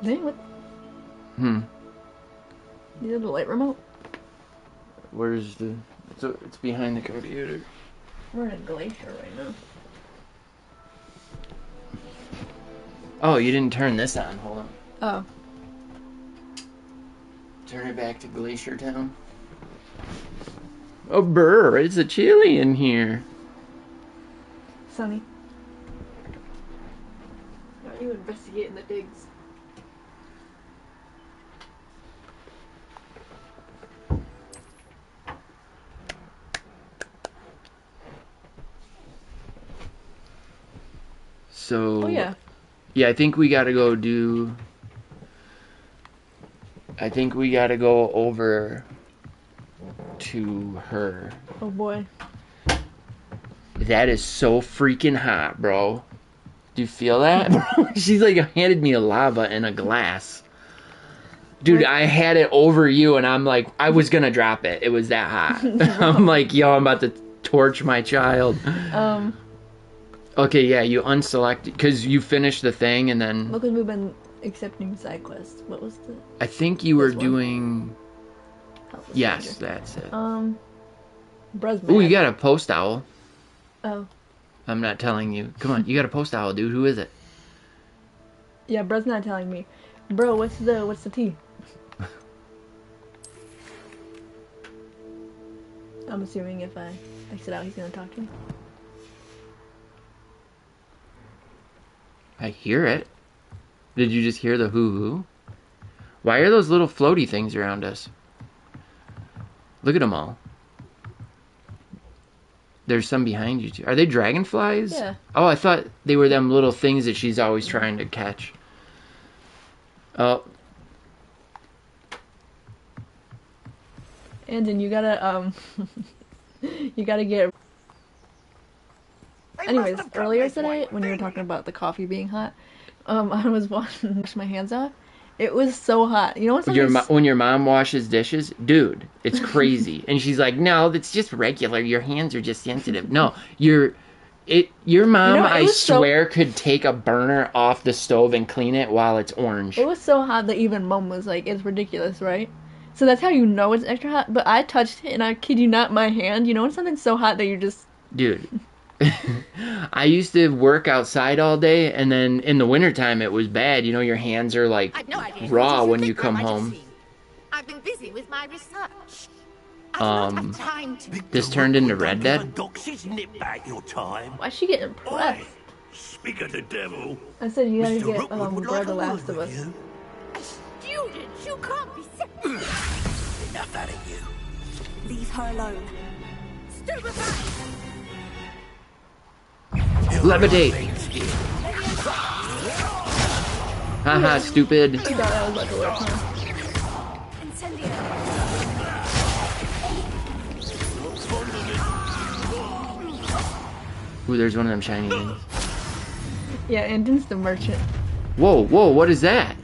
Dang, what? You have the light remote? Where's the... It's behind the computer. We're in a glacier right now. Oh, you didn't turn this on. Hold on. Oh. Turn it back to Glacier Town. Oh, brr, it's a chilly in here. Sunny. Are you investigating the digs? So... Oh, yeah. Yeah, I think we gotta go do... I think we gotta go over to her. Oh, boy. That is so freaking hot, bro. Do you feel that? She's like handed me a lava in a glass. Dude, I had it over you and I'm like, I was gonna drop it. It was that hot. I'm like, yo, I'm about to torch my child. Okay, yeah, you unselected, because you finished the thing and then... Because we've been accepting side quests. What was the... I think you were one? doing... Yes, Stranger. that's it. Bruh's Ooh, mad. you got a post owl. Oh. I'm not telling you. Come on, you got a post owl, dude. Who is it? Yeah, Bruh's not telling me. Bro, what's the tea? I'm assuming if I exit out, he's gonna talk to me. I hear it. Did you just hear the hoo-hoo? Why are those little floaty things around us? Look at them all. There's some behind you too. Are they dragonflies? Yeah. Oh, I thought they were them little things that she's always trying to catch. Oh. And then you gotta, you gotta get... Anyways, earlier today, when you were talking about the coffee being hot, I was washing my hands off. It was so hot. You know what? When your mom washes dishes, dude, it's crazy. And she's like, "No, that's just regular. Your hands are just sensitive." No, your mom, I swear, could take a burner off the stove and clean it while it's orange. It was so hot that even Mom was like, "It's ridiculous, right?" So that's how you know it's extra hot. But I touched it, and I kid you not, my hand. You know when something's so hot that you just... Dude. I used to work outside all day, and then in the wintertime it was bad. You know, your hands are like raw when you come home. I've been busy with my research. This turned into Red Dead? Why's she getting impressed? Speak of the devil. I said you gotta get Bruh the Last of Us. Students, you can't be sick. Enough out of you. Leave her alone. Stupefy! Levitate! Haha, stupid. I thought that was like a little fun. Ooh, there's one of them shiny things. Yeah, Anton's the merchant. Whoa, whoa, what is that?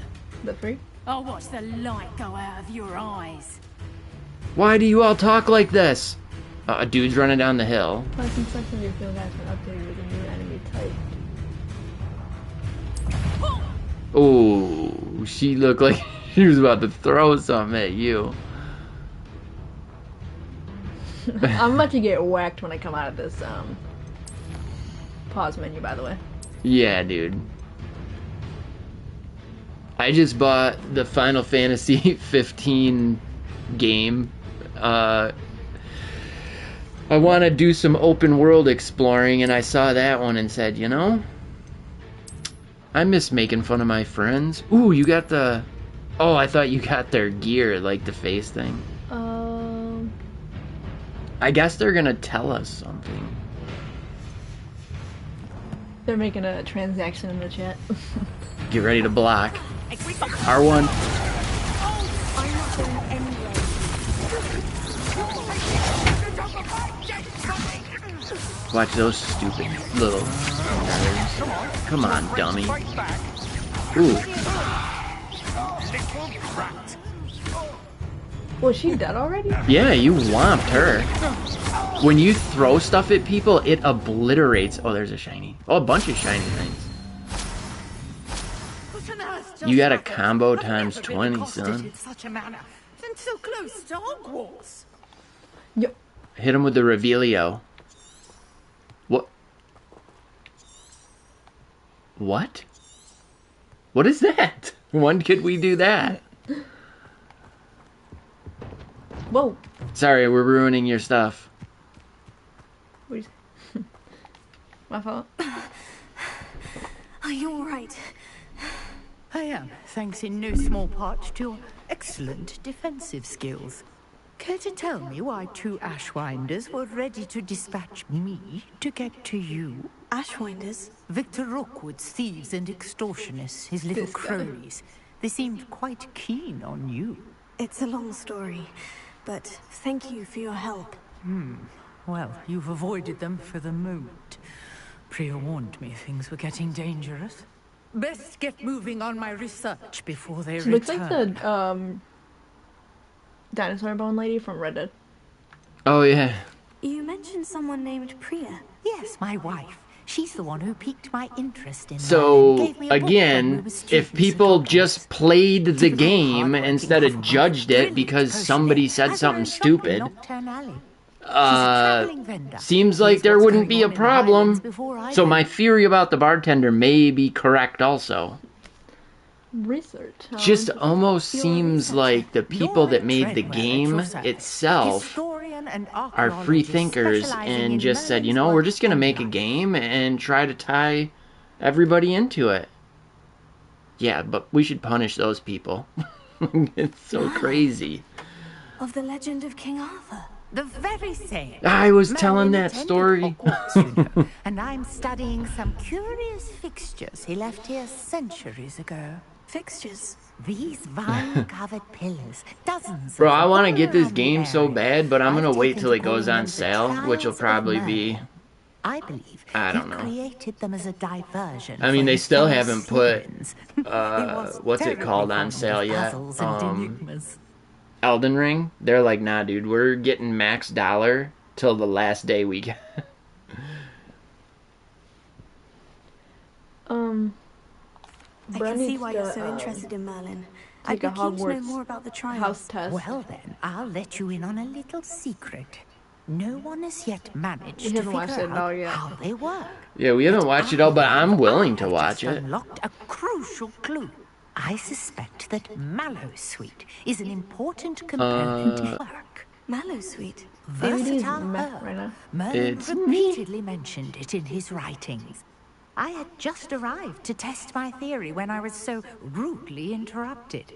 The free? I'll watch the light go out of your eyes. Why do you all talk like this? A dude's running down the hill. Plus, and sections of your field guides been updated with a new enemy type. Oh, she looked like she was about to throw something at you. I'm about to get whacked when I come out of this pause menu, by the way. Yeah, dude. I just bought the Final Fantasy 15 game. I want to do some open world exploring, and I saw that one and said, you know, I miss making fun of my friends. Ooh, you got the... Oh, I thought you got their gear, like the face thing. I guess they're gonna tell us something. They're making a transaction in the chat. Get ready to block. R1. Watch those stupid little nerds. Come on, dummy. Ooh. Was she dead already? Yeah, you whomped her. When you throw stuff at people, it obliterates. Oh, there's a shiny. Oh, a bunch of shiny things. That's You got a just combo I've times never been 20, accosted son. in such a manner, and so close to Hogwarts. Yo, Hit him with the Revelio. What? What? What is that? When could we do that? whoa. Sorry, we're ruining your stuff. What is my fault? Are you alright? I am, thanks in no small part to your excellent defensive skills. Care to tell me why two Ashwinders were ready to dispatch me to get to you? Ashwinders? Victor Rookwood's thieves and extortionists, his little This guy. cronies. They seemed quite keen on you. It's a long story, but thank you for your help. Well, you've avoided them for the moment. Priya warned me things were getting dangerous. Best get moving on my research before they She looks return. like the dinosaur bone lady from Reddit. Oh, yeah. You mentioned someone named Priya. Yes, my wife. She's the one who piqued my interest in Merlin, So, gave me a book when we again, were if students people at Hogwarts. just played the Typical game hard-working instead of Hufflepuff, judged it brilliant because potion somebody there, said has her something own shop in stupid, Nocturne Alley. She's a traveling vendor. seems like Here's there what's wouldn't going be a on in the Highlands problem. before I So do. my theory about the bartender may be correct also. Research. Just almost You're a seems researcher. like the people Lauren that made the Treadwell at game your service. itself Historian and are free archaeologist thinkers specializing and in just said, you Merlin's know, we're work just going to and make a life. game and try to tie everybody into it. Yeah, but we should punish those people. It's so crazy. Of the legend of King Arthur. The very same. I was Merlin telling that attended story. Hogwarts, you know, and I'm studying some curious fixtures he left here centuries ago. Fixtures. These vine-covered pillars, dozens Bro, of I them want to all get this around the game so area. bad, but I'm I've going to wait taken till to it goes calling on them the sale, which will Trials of probably be... Merlin. I believe I don't he know. created them as a diversion. I mean, for they his still fellow haven't put, Slytherins. He was what's it terribly called on fond sale of yet? puzzles and enigmas. Elden Ring. They're like, nah, dude, we're getting max dollar till the last day we get. I can see why you're so interested in Merlin. I'd take be a keen to know Hogwarts more about the trials. house test. Well then, I'll let you in on a little secret. No one has yet managed We to haven't watched figure it all out yet. how they work. Yeah, we haven't watched it all, but I'm willing to I've watch just it. Unlocked a crucial clue. I suspect that Mallowsweet is an important component of work. Mallowsweet. Baby's Versatile meh herb. right now. Merlin It's repeatedly mentioned it in his writings. I had just arrived to test my theory when I was so rudely interrupted.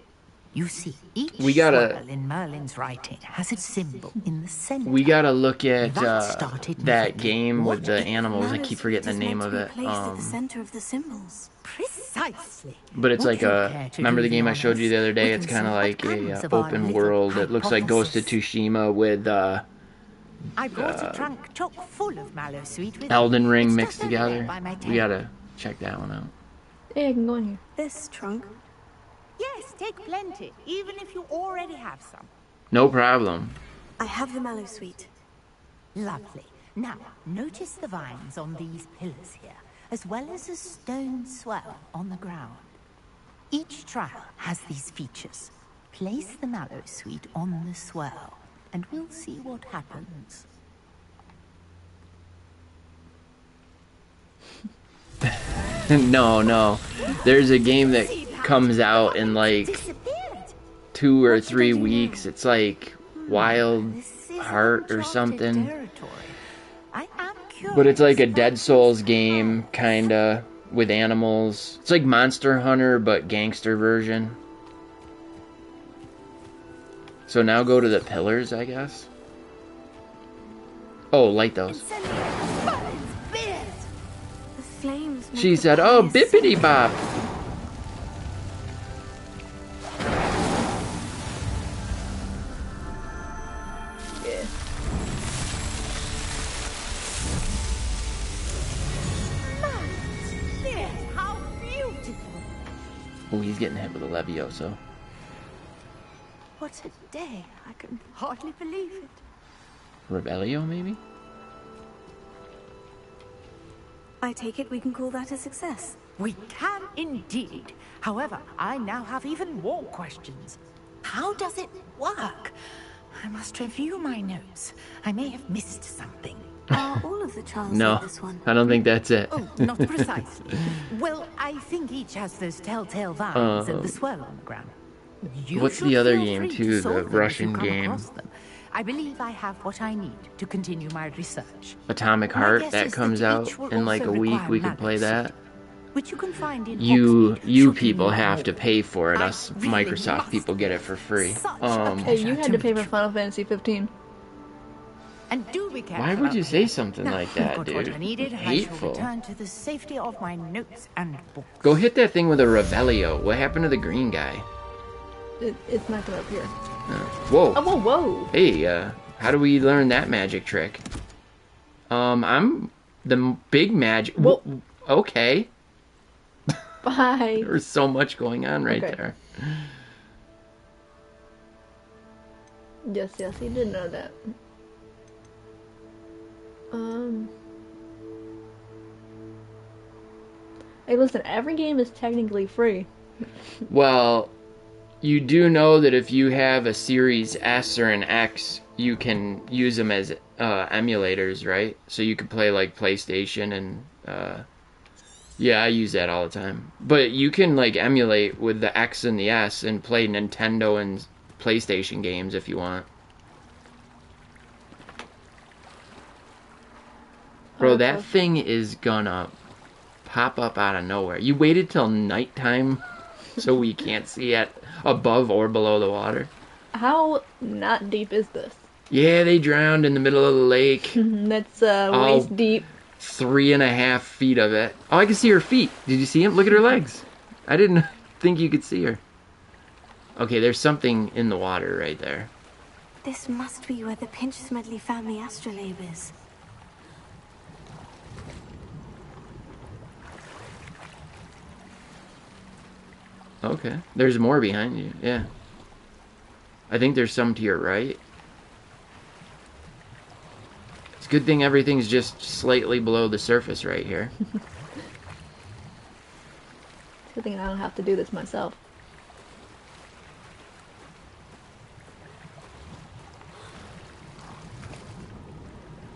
You see, each We gotta- swirl in Merlin's writing has its symbol in the center. We gotta look at That started me that thinking, game with what the if animals. I keep Mallowsweet forgetting is the name meant of to it. be placed at the center of the symbols. Precisely. But it's Would like you a. care to Remember do the game I showed you the other day? We It's can kind of see what like comes a of our open little world. It looks like Ghost of hypothesis. Tsushima with I brought a trunk chock full of Mallowsweet with Elden me. Ring It's mixed just over there together. by my We tent. gotta check that one out. Hey, I can go in here. This trunk. Yes, take plenty, even if you already have some. No problem. I have the Mallowsweet. Lovely. Now, notice the vines on these pillars here, as well as a stone swell on the ground. Each trial has these features. Place the Mallowsweet on the swell, and we'll see what happens. No. There's a game that comes out in like Disappeared. 2 or 3 weeks. It's like Wild This is Heart or uncharted something. territory. I am curious But it's like a about Dead Souls these game, vines. kinda, with animals. It's like Monster Hunter, but gangster version. So now go to the pillars, I guess. Oh, light those. The flames. make She the said, oh, pious bippity bop. Yeah. Yes, how beautiful. Oh, he's getting hit with a Levioso. What a day. I can hardly believe it. Rebellio, maybe? I take it we can call that a success. We can indeed. However, I now have even more questions. How does it work? I must review my notes. I may have missed something. Are all of the trials No, like this one? I don't think that's it. Oh, not precisely. Well, I think each has those telltale vines and the swirl on the ground. You What's should the other feel game free to too? The solve them if you Russian come game, across them. I believe I have what I need to continue my research. Atomic My Heart, guess that is comes that out each will in like also a week. require We could play mallows, that. which you can find in You Hogsmeade, should people need have more. to pay for it. I Us really Microsoft must people get it for free. such a Hey, you had to pay for reach. Final Fantasy 15. And do be careful. Why would you out say here. something Now, like I've that, got dude? what I needed, and I Hateful. shall return to the safety of my notes and books. Go hit that thing with a Revelio. What happened to the green guy? It's not gonna appear. Whoa. Oh, whoa, whoa! Hey, how do we learn that magic trick? I'm the big magic. Whoa. Okay. Bye. There's so much going on right Okay. there. Yes, he did know that. Hey, listen, every game is technically free. Well, you do know that if you have a Series S or an X, you can use them as emulators, right? So you could play like PlayStation and yeah, I use that all the time. But you can like emulate with the X and the S and play Nintendo and PlayStation games if you want. Bro, that Okay. thing is gonna pop up out of nowhere. You waited till nighttime so we can't see it above or below the water. How not deep is this? Yeah, they drowned in the middle of the lake. That's waist deep. 3.5 feet of it. Oh, I can see her feet. Did you see him? Look at her legs. I didn't think you could see her. Okay, there's something in the water right there. This must be where the Pinch Smedley family astrolabe is. Okay, there's more behind you. Yeah. I think there's some to your right. It's a good thing everything's just slightly below the surface right here. Good thing I don't have to do this myself.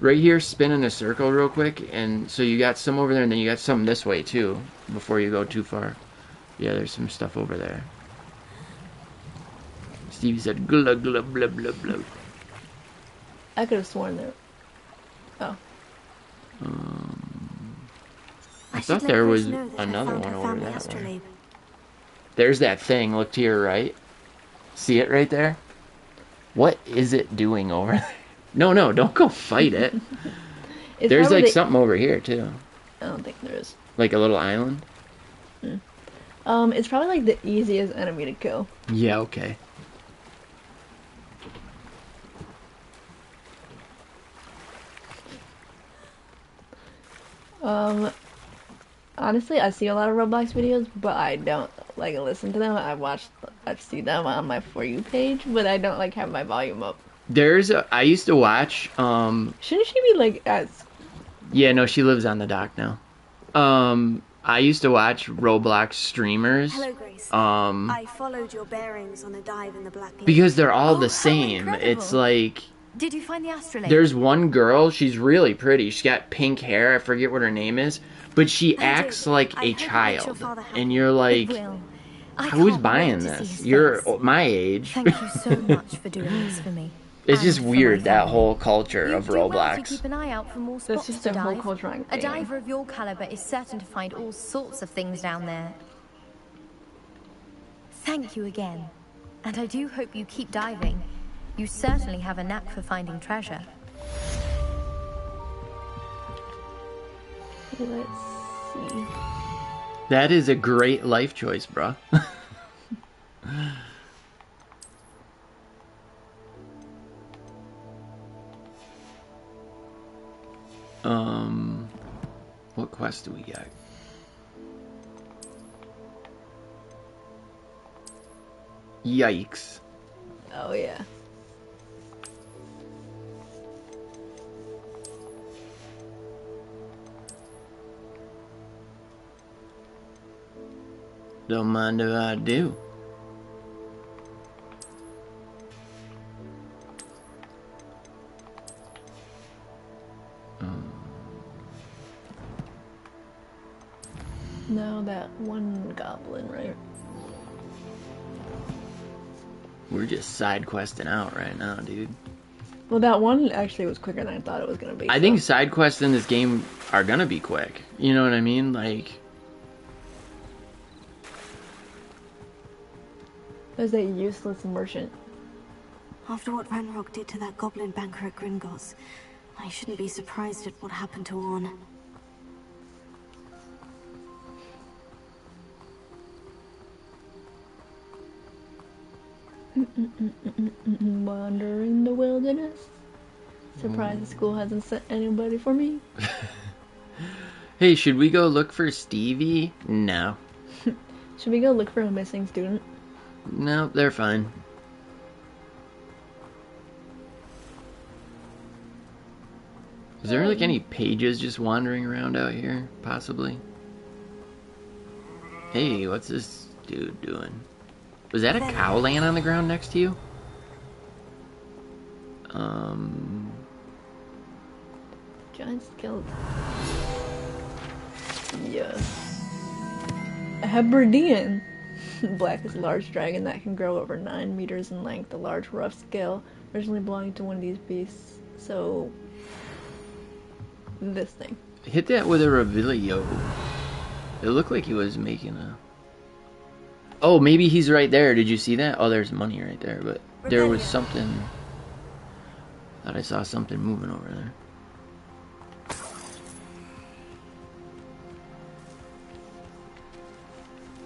Right here, spin in a circle real quick, and so you got some over there, and then you got some this way too, before you go too far. Yeah, there's some stuff over there. Stevie said, glug, glug, blub, blub, blub. I could have sworn there. Oh. I should thought let there Grace was know that I another found one her over family that way. astrolabe. There's that thing. Look to your right. See it right there? What is it doing over there? No, don't go fight it. It's There's probably like the- something over here too. I don't think there is. Like a little island. It's probably like the easiest enemy to kill. Yeah, okay. Honestly, I see a lot of Roblox videos, but I don't like listen to them. I see them on my For You page, but I don't like have my volume up. I used to watch, Shouldn't she be like as? yeah, no, she lives on the dock now. I used to watch Roblox streamers. Hello, Grace. Um, I followed your bearings on a dive in the Black Lake. because they're all Oh, the how same. incredible. It's like, Did you find the astrolabe? there's one girl, she's really pretty. She's got pink hair, I forget what her name is, but she I acts did. like I a hope it makes your child. father happy. And you're It like, will. I who's can't buying wait to see this? his You're face. my age. Thank you so much for doing this for me. It's and just for my weird, that family. whole culture You of do well to Roblox. keep an eye out for more That's spots just to a whole dive. culture A diver of your caliber is certain to find all sorts of things down there. Thank you again. And I do hope you keep diving. You certainly have a knack for finding treasure. Let's see. That is a great life choice, bruh. What quest do we got? Yikes. Oh yeah. Don't mind if I do. No, that one goblin, right? We're just side questing out right now, dude. Well, that one actually was quicker than I thought it was gonna be. I think side quests in this game are gonna be quick. You know what I mean? Like, there's that useless merchant. After what Ranrock did to that goblin banker at Gringotts, I shouldn't be surprised at what happened to Orn. Wandering the wilderness. Surprised the school hasn't sent anybody for me. hey, should we go look for Stevie? No. Should we go look for a missing student? No, they're fine. Is there like any pages just wandering around out here? Possibly. Hey, what's this dude doing? Was that a cow laying on the ground next to you? Giant skeleton. Yeah. A Hebridean. Black is a large dragon that can grow over 9 meters in length. A large rough scale, originally belonging to one of these beasts. So, this thing. Hit that with a Revelio. It looked like he was making a... Oh, maybe he's right there. Did you see that? Oh, there's money right there, but there was something... Thought I saw something moving over there.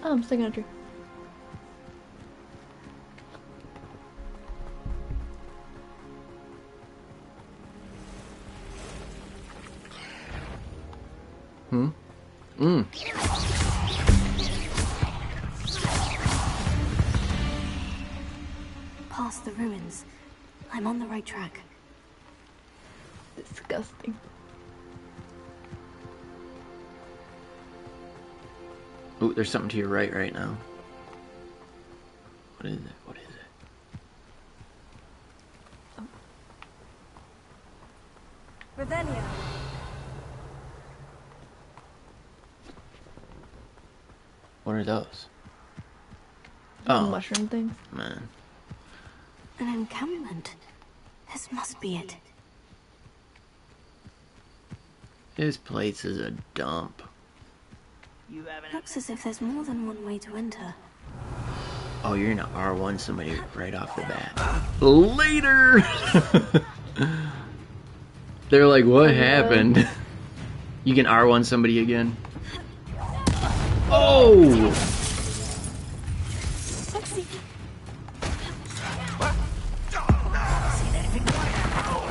Oh, I'm stuck on a tree. Past the ruins. I'm on the right track. Disgusting. Ooh, there's something to your right now. What is it? What is it? Revelio. What are those? Oh, Mushroom things. man. An encampment. This must be it. This place is a dump. Looks as if there's more than one way to enter. Oh, you're gonna R1 somebody right off the bat. Later! They're like, what happened? You can R1 somebody again. Oh!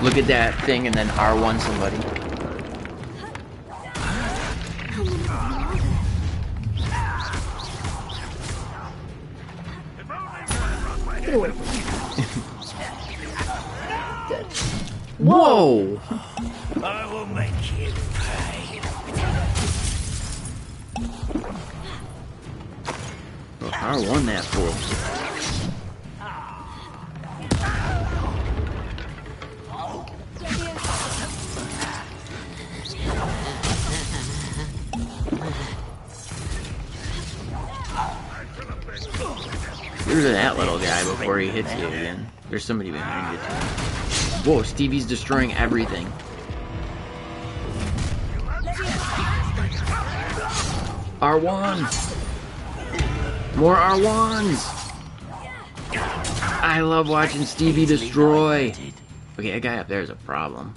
Look at that thing and then R1 somebody. Get away from me. Dead. Whoa! I will make you pay. Well, R1 that fool. Get rid of that little guy before he hits you again. There's somebody behind you too. Whoa, Stevie's destroying everything. R1s! More R1s! I love watching Stevie destroy. Okay, that guy up there is a problem.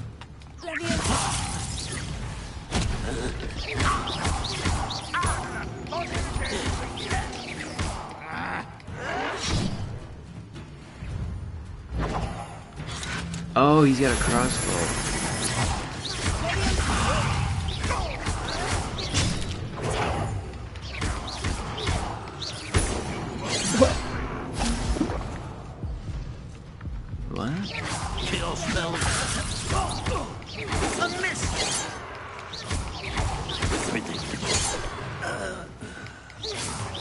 Oh, he's got a crossbow. What? Kill spell. A miss.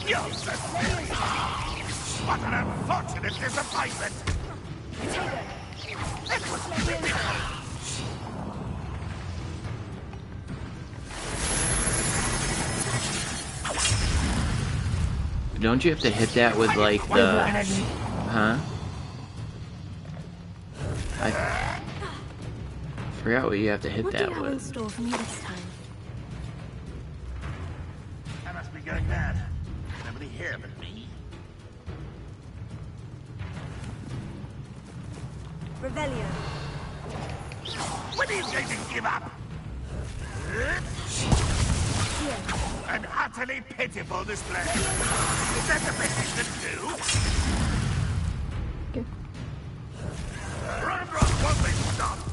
You're so silly. What an unfortunate disappointment. It was Don't you have to hit that with like Why is the... that happening? Huh? I forgot what you have to hit What do you that have in with. store for me this time? I must be going mad. Nobody here but me. Revelio. When are you going to give up? An utterly pitiful display. Is that the best you can do? Okay. Ranrock won't be stopped.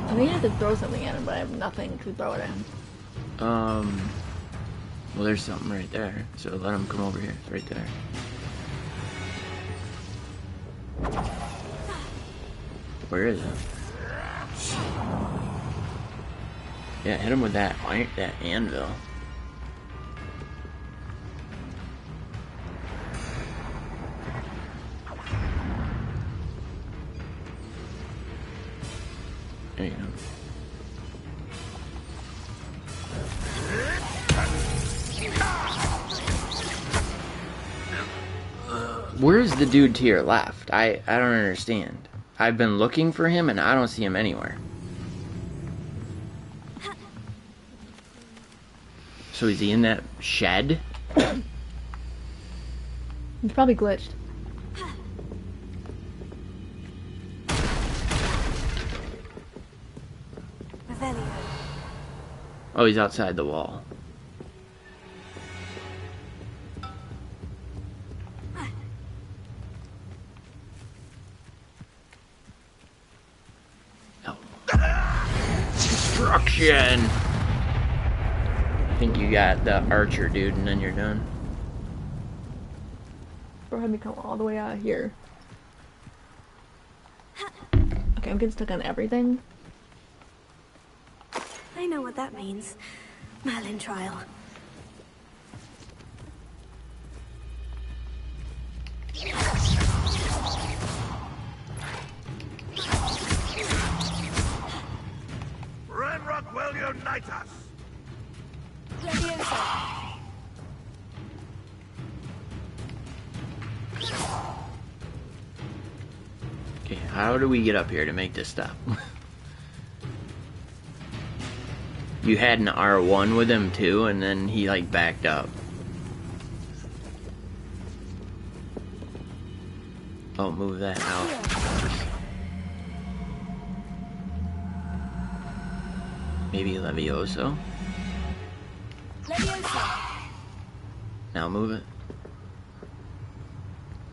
I think I have to throw something at him, but I have nothing to throw it at him. Well, there's something right there. So let him come over here. It's right there. Where is it? Yeah, hit him with that anvil. There you go. Where's the dude to your left? I don't understand. I've been looking for him and I don't see him anywhere. So is he in that shed? He's probably glitched. Revelio. Oh, he's outside the wall. Oh. Destruction! I think you got the archer dude and then you're done. Bro had me come all the way out here. Okay, I'm getting stuck on everything. I know what that means. Merlin trial. Ranrock will unite us. Okay, how do we get up here to make this stop? You had an R1 with him too, and then he like backed up. Oh, move that out. Maybe Levioso? Now move it.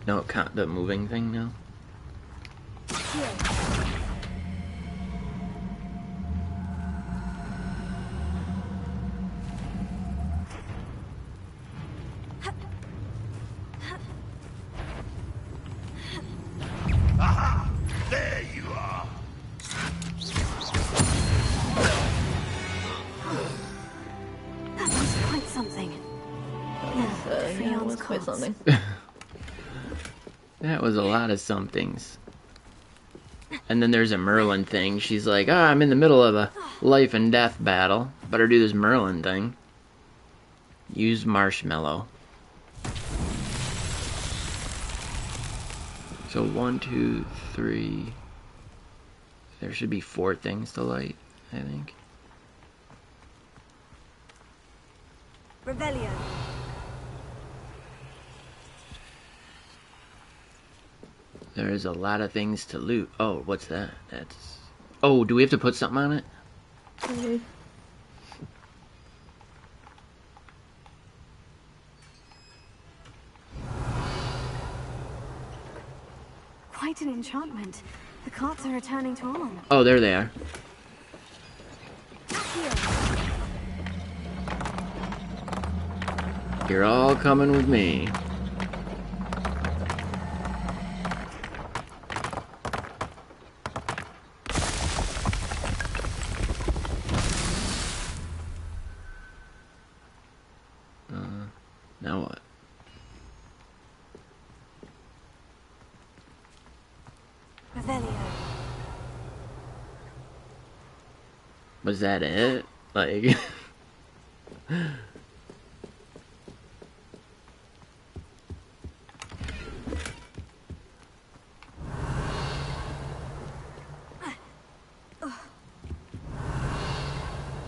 No, the moving thing now. Aha! There you are. That was quite something. Yeah, let's quit something. That was a lot of somethings. And then there's a Merlin thing. She's like, I'm in the middle of a life and death battle. Better do this Merlin thing. Use marshmallow. So 1, 2, 3. There should be 4 things to light, I think. Revelio. There's a lot of things to loot. Oh, what's that? That's... Oh, do we have to put something on it? Maybe. Quite an enchantment. The carts are returning to on. Oh, there they are. You're all coming with me. Now what? Revelio. Was that it? Like...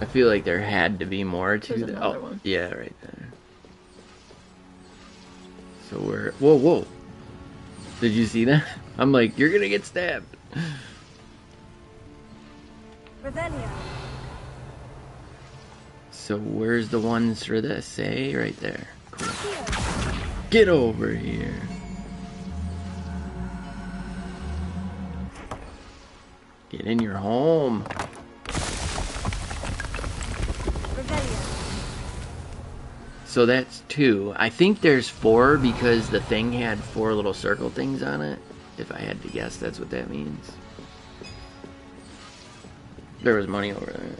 I feel like there had to be more to There's that. another Oh, one. yeah, right there. So we're... Whoa, whoa. Did you see that? I'm like, you're gonna get stabbed. Revelio. So where's the ones for this, eh? Right there. Cool. Get over here. Get in your home. So that's 2. I think there's 4 because the thing had 4 little circle things on it. If I had to guess, that's what that means. There was money over there.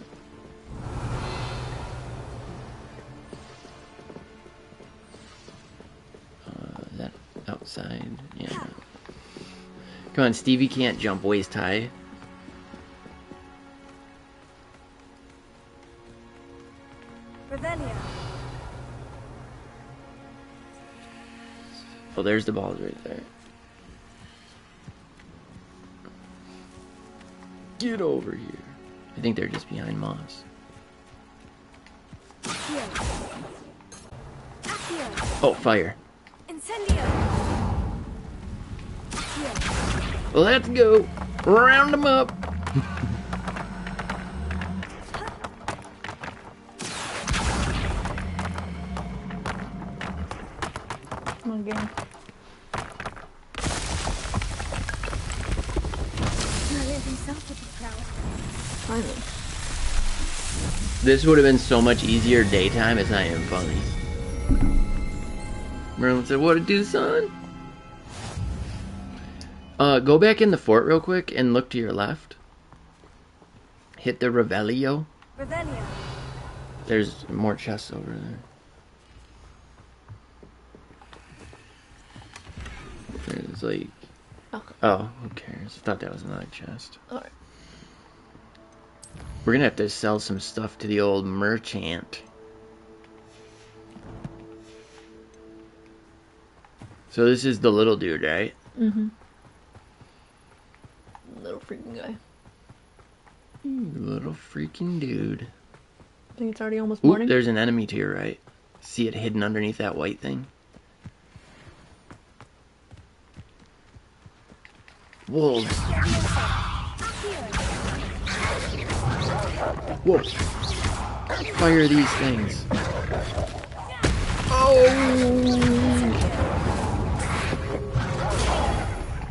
Is that outside? Yeah. Come on, Stevie can't jump waist high. Revelio. Oh, there's the balls right there. Get over here. I think they're just behind moss. Oh, fire. Incendio. Let's go. Round them up. Come on, game. Finally. This would have been so much easier daytime, it's not even funny. Merlin said, what to do, son? Go back in the fort real quick and look to your left. Hit the Revelio. Revelio. There's more chests over there. There's like... Oh, who cares? I thought that was another chest. Alright. We're gonna have to sell some stuff to the old merchant. So this is the little dude, right? Mm-hmm. Little freaking guy. Little freaking dude. I think it's already almost Ooh, morning. there's an enemy to your right. See it hidden underneath that white thing? Wolves. Whoa. Fire these things. Oh!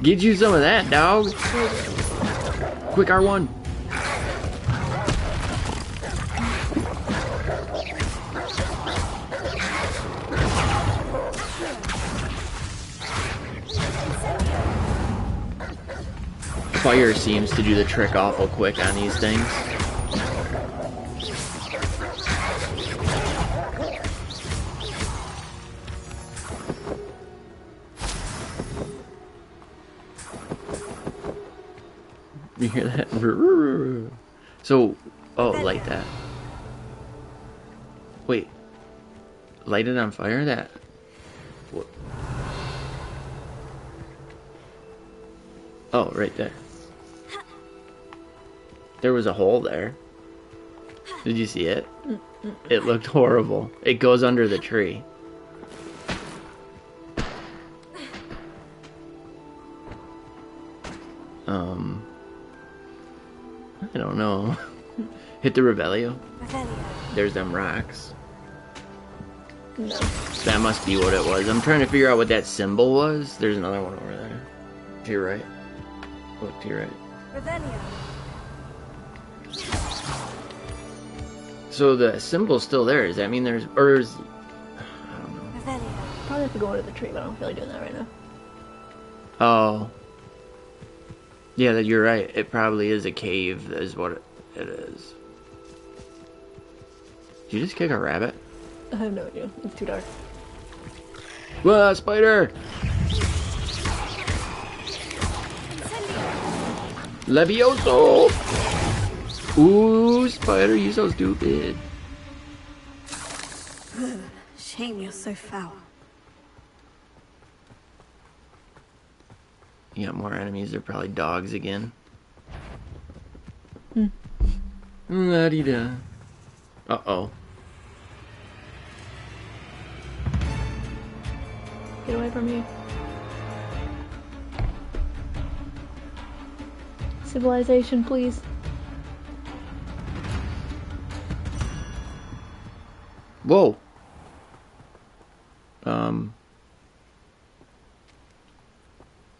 Get you some of that, dog. Quick, R1. Fire seems to do the trick awful quick on these things. You hear that? So, oh, light that. Wait. Light it on fire? That... What? Oh, right there. There was a hole there. Did you see it? It looked horrible. It goes under the tree. I don't know. Hit the Revelio. There's them rocks. No. That must be what it was. I'm trying to figure out what that symbol was. There's another one over there. To your right. Look to your right. Revelio. So the symbol's still there. Does that mean there's... Or is... I don't know. Revelio. Probably have to go under the tree, but I don't feel like doing that right now. Oh. Yeah, you're right. It probably is a cave, is what it is. Did you just kick a rabbit? I have no idea. It's too dark. Whoa, spider! Levioso! Ooh, spider, you so stupid. Shame you're so foul. You got more enemies, they're probably dogs again. La-dee-da. Uh-oh. Get away from me. Civilization, please. Whoa.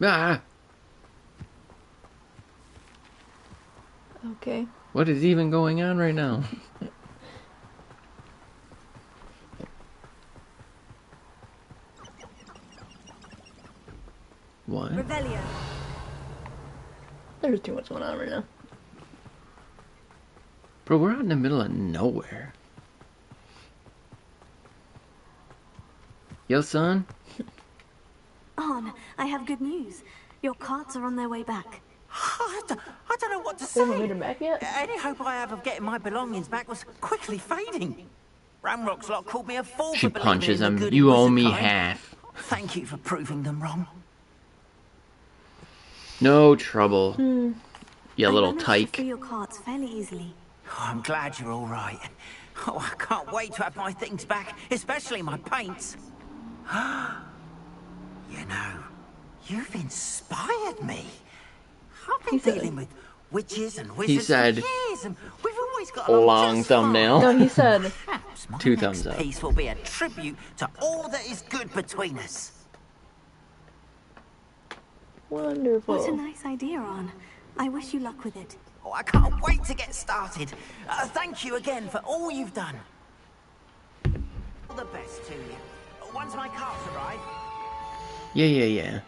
Ah. Okay. What is even going on right now? What? Revelio. There's too much going on right now. Bro, we're out in the middle of nowhere. Yo, son? Arn, I have good news. Your carts are on their way back. I don't know what to They haven't say. made it back yet? Any hope I have of getting my belongings back was quickly fading. Ramrock's lot called me a fool She for believing punches in the him. good You in owe me wizard kind. half. Thank you for proving them wrong. No trouble. You I little managed to tyke. free your carts fairly easily. Oh, I'm glad you're all right. Oh, I can't wait to have my things back, especially my paints. You know, you've inspired me. I've been He said- dealing with witches and wizards said, for years, and we've always got along Long just fine. thumbnail. No, he said, Perhaps my 2 next thumbs up. piece will be a tribute to all that is good between us. wonderful. What a nice idea, Arn. I wish you luck with it. Oh, I can't wait to get started. Thank you again for all you've done. All the best to you. Once my carts arrive. Yeah.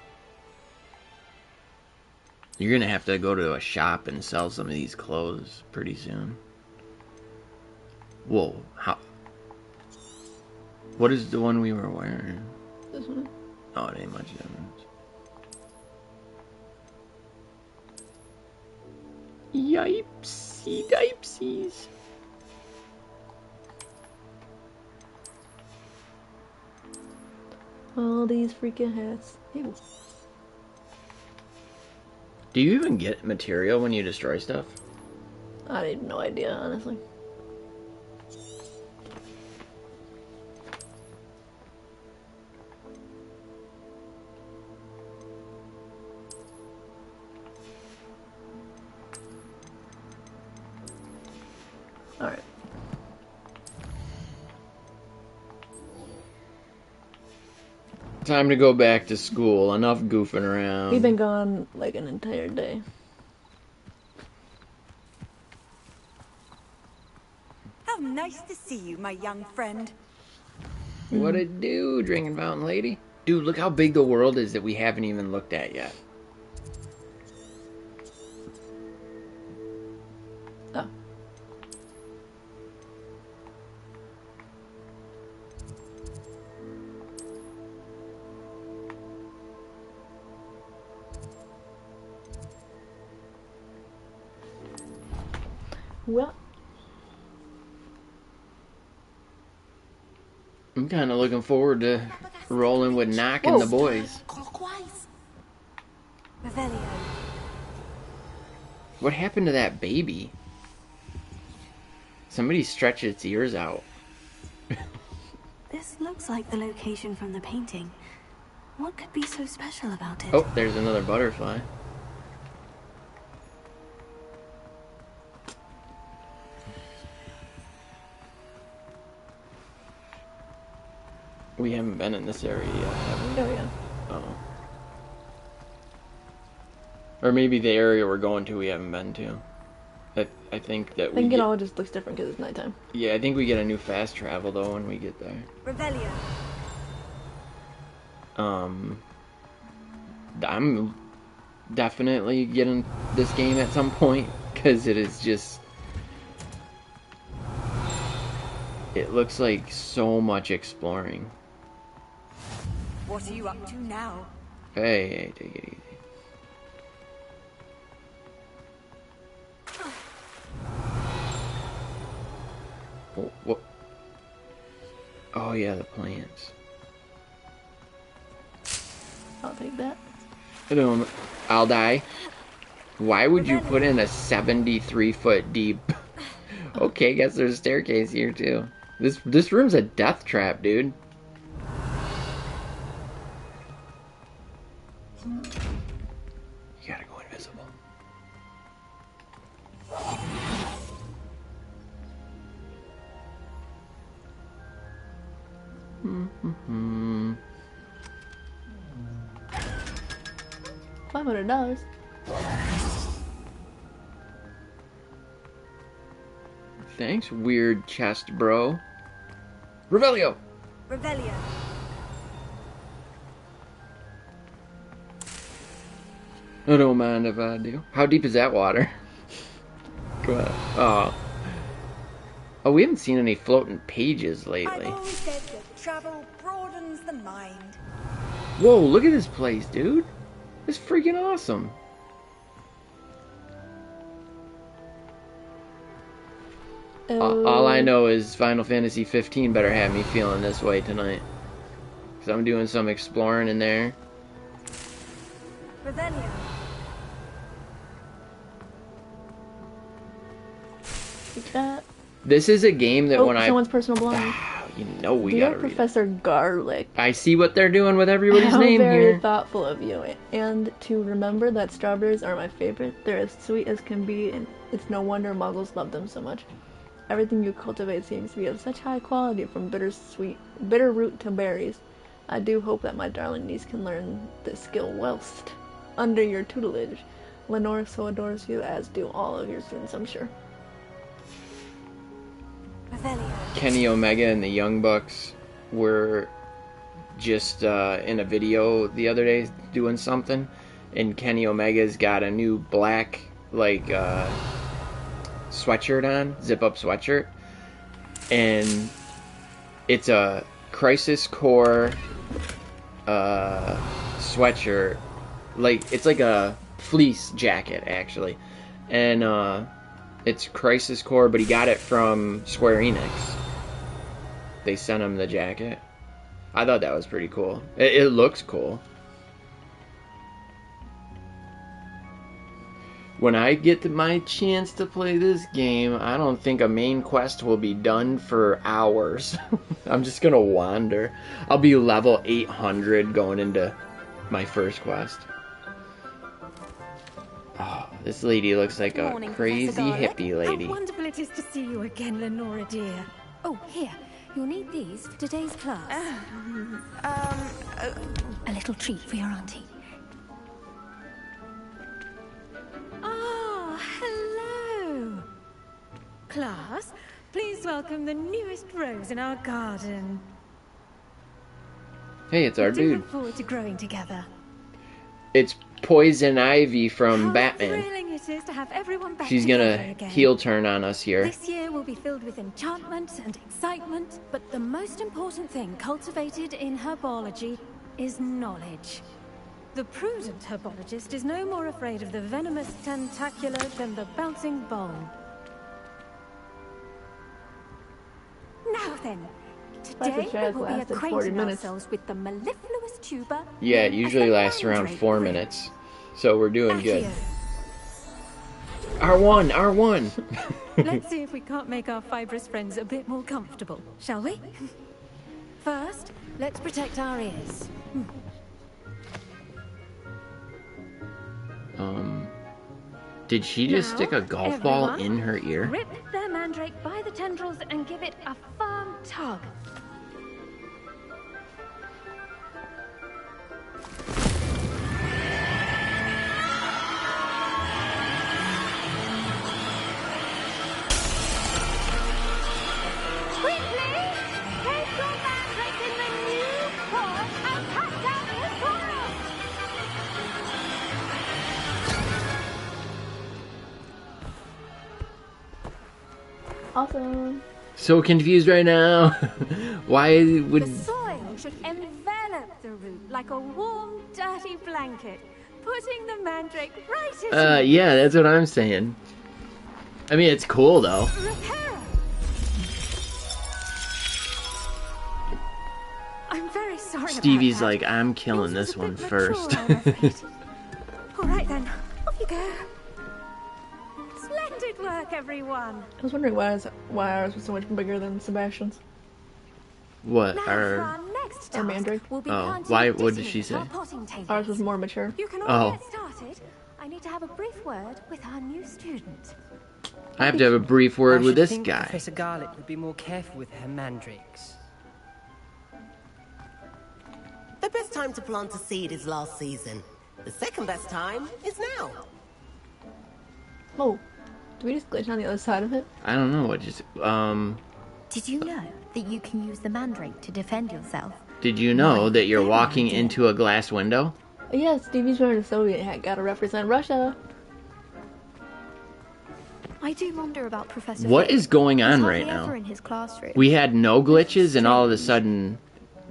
You're gonna have to go to a shop and sell some of these clothes pretty soon. Whoa, how? What is the one we were wearing? This one. Oh, it ain't much difference. Yipesy dipesies. All these freaking hats. Ew. Do you even get material when you destroy stuff? I have no idea, honestly. Alright. Time to go back to school. Enough goofing around. We've been gone like an entire day. How nice to see you, my young friend. What it do, drinking fountain lady? Dude, look how big the world is that we haven't even looked at yet. Oh. Well, I'm kind of looking forward to rolling with Knock and the boys. Clockwise. Revelio. What happened to that baby? Somebody stretched its ears out. This looks like the location from the painting. What could be so special about it? Oh, there's another butterfly. We haven't been in this area yet, have we? oh yeah. Oh. Or maybe the area we're going to we haven't been to. I think that I we think get, it all just looks different because it's nighttime. yeah, I think we get a new fast travel though when we get there. Revelio. I'm definitely getting this game at some point because it is just, it looks like so much exploring. What are you up to now? Hey, take it easy. What? Oh yeah, the plants. I'll take that. I'll die. Why would you put in a 73-foot deep? Okay, guess there's a staircase here too. This room's a death trap, dude. You gotta go invisible. $500. Thanks, weird chest, bro. Revelio! Revelio. I don't mind if I do. How deep is that water? Go ahead. Oh, we haven't seen any floating pages lately. I've always said that travel broadens the mind. Whoa, look at this place, dude. It's freaking awesome. All I know is Final Fantasy 15 better have me feeling this way tonight. Because I'm doing some exploring in there. Revelio. Take that. This is a game that when someone's personal belongings. You know we Dear gotta read it. Professor Garlic. I see what they're doing with everybody's How name very here. thoughtful of you. And to remember that strawberries are my favorite. They're as sweet as can be, and it's no wonder muggles love them so much. Everything you cultivate seems to be of such high quality, from bitter root to berries. I do hope that my darling niece can learn this skill whilst under your tutelage. Lenore so adores you, as do all of your students, I'm sure. Revelio. Kenny Omega and the Young Bucks were just in a video the other day doing something, and Kenny Omega's got a new black sweatshirt on, zip-up sweatshirt, and it's a Crisis Core sweatshirt. It's like a fleece jacket, actually, and it's Crisis Core, but he got it from Square Enix. They sent him the jacket. I thought that was pretty cool. It looks cool. When I get my chance to play this game, I don't think a main quest will be done for hours. I'm just gonna wander. I'll be level 800 going into my first quest. Oh, this lady looks like a Morning, crazy Professor Garlic. hippie lady. How wonderful it is to see you again, Lenora dear. Oh, here. You'll need these for today's class. A little treat for your auntie. Ah, hello. Class, please welcome the newest rose in our garden. Hey, it's our I do dude. look forward to growing together. It's Poison Ivy from How Batman. thrilling it is to have everyone back She's together gonna again. heel turn on us here. This year will be filled with enchantment and excitement, but the most important thing cultivated in herbology is knowledge. The prudent herbologist is no more afraid of the venomous tentacular than the bouncing bone. Now then, today jazz we will be lasted 40 acquainting minutes. ourselves with the mellifluous tuber. Yeah, it known usually as the lasts around mandrake 4 root. minutes. So we're doing good. Accio. R1, R1! Let's see if we can't make our fibrous friends a bit more comfortable, shall we? First, let's protect our ears. Did she just Now, stick a golf ball everyone, in her ear? Rip their mandrake by the tendrils and give it a firm tug. Quickly! Take your mandrake in the new form and cut down the Taurus! Awesome. So confused right now. Why The would... soil should envelop the root like a warm, dirty blanket, putting the mandrake right at Yeah, that's what I'm saying. I mean, it's cool though. Reparo! I'm very sorry Stevie's about like, that. I'm killing Yours this is a one bit first. mature, I'm afraid. All right then, off you go. Splendid work, everyone. I was wondering why ours was so much bigger than Sebastian's. What? Now for our next Our task, mandrake? we'll be Oh, planting why? What did Disney she at say? our potting tables. Ours was more mature. You can all Oh. get started. I need to have a brief word with our new student. I have to have a brief word I with should this think guy. Professor Garlick would be more careful with her mandrakes. The best time to plant a seed is last season. The second best time is now. Oh, do we just glitch on the other side of it? I don't know what just. Did you know that you can use the mandrake to defend yourself? Did you know that you're walking into a glass window? Yeah, Stevie's wearing a Soviet hat. Gotta represent Russia. I do wonder about Professor What Fig. is going on He's right hardly now? ever in his classroom. We had no glitches, and all of a sudden,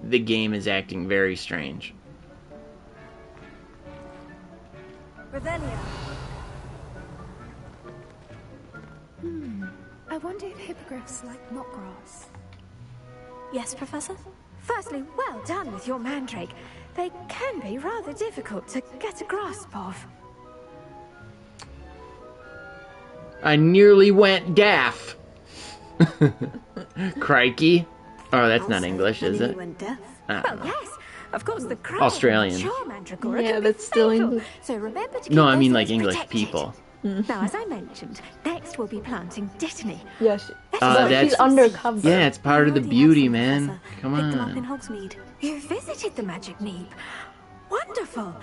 the game is acting very strange. Revelio. I wonder if hippogriffs like not grass. Yes, Professor? Firstly, well done with your mandrake. They can be rather difficult to get a grasp of. I nearly went daft. Crikey. Oh, that's not English, is it? Went deaf. I Well, don't know. yes, of course the crown Australian. and mature mandragora Yeah, can be that's still fatal, English. So remember to keep No, I those mean like ears English protected. people. Now, as I mentioned, next we'll be planting Dittany. Yeah, Let's but that's- she's undercover. Yeah, it's part of the Already beauty, have some, man. Professor. Come Picked them up in on. Hogsmeade. You visited the Magic Neep. Wonderful.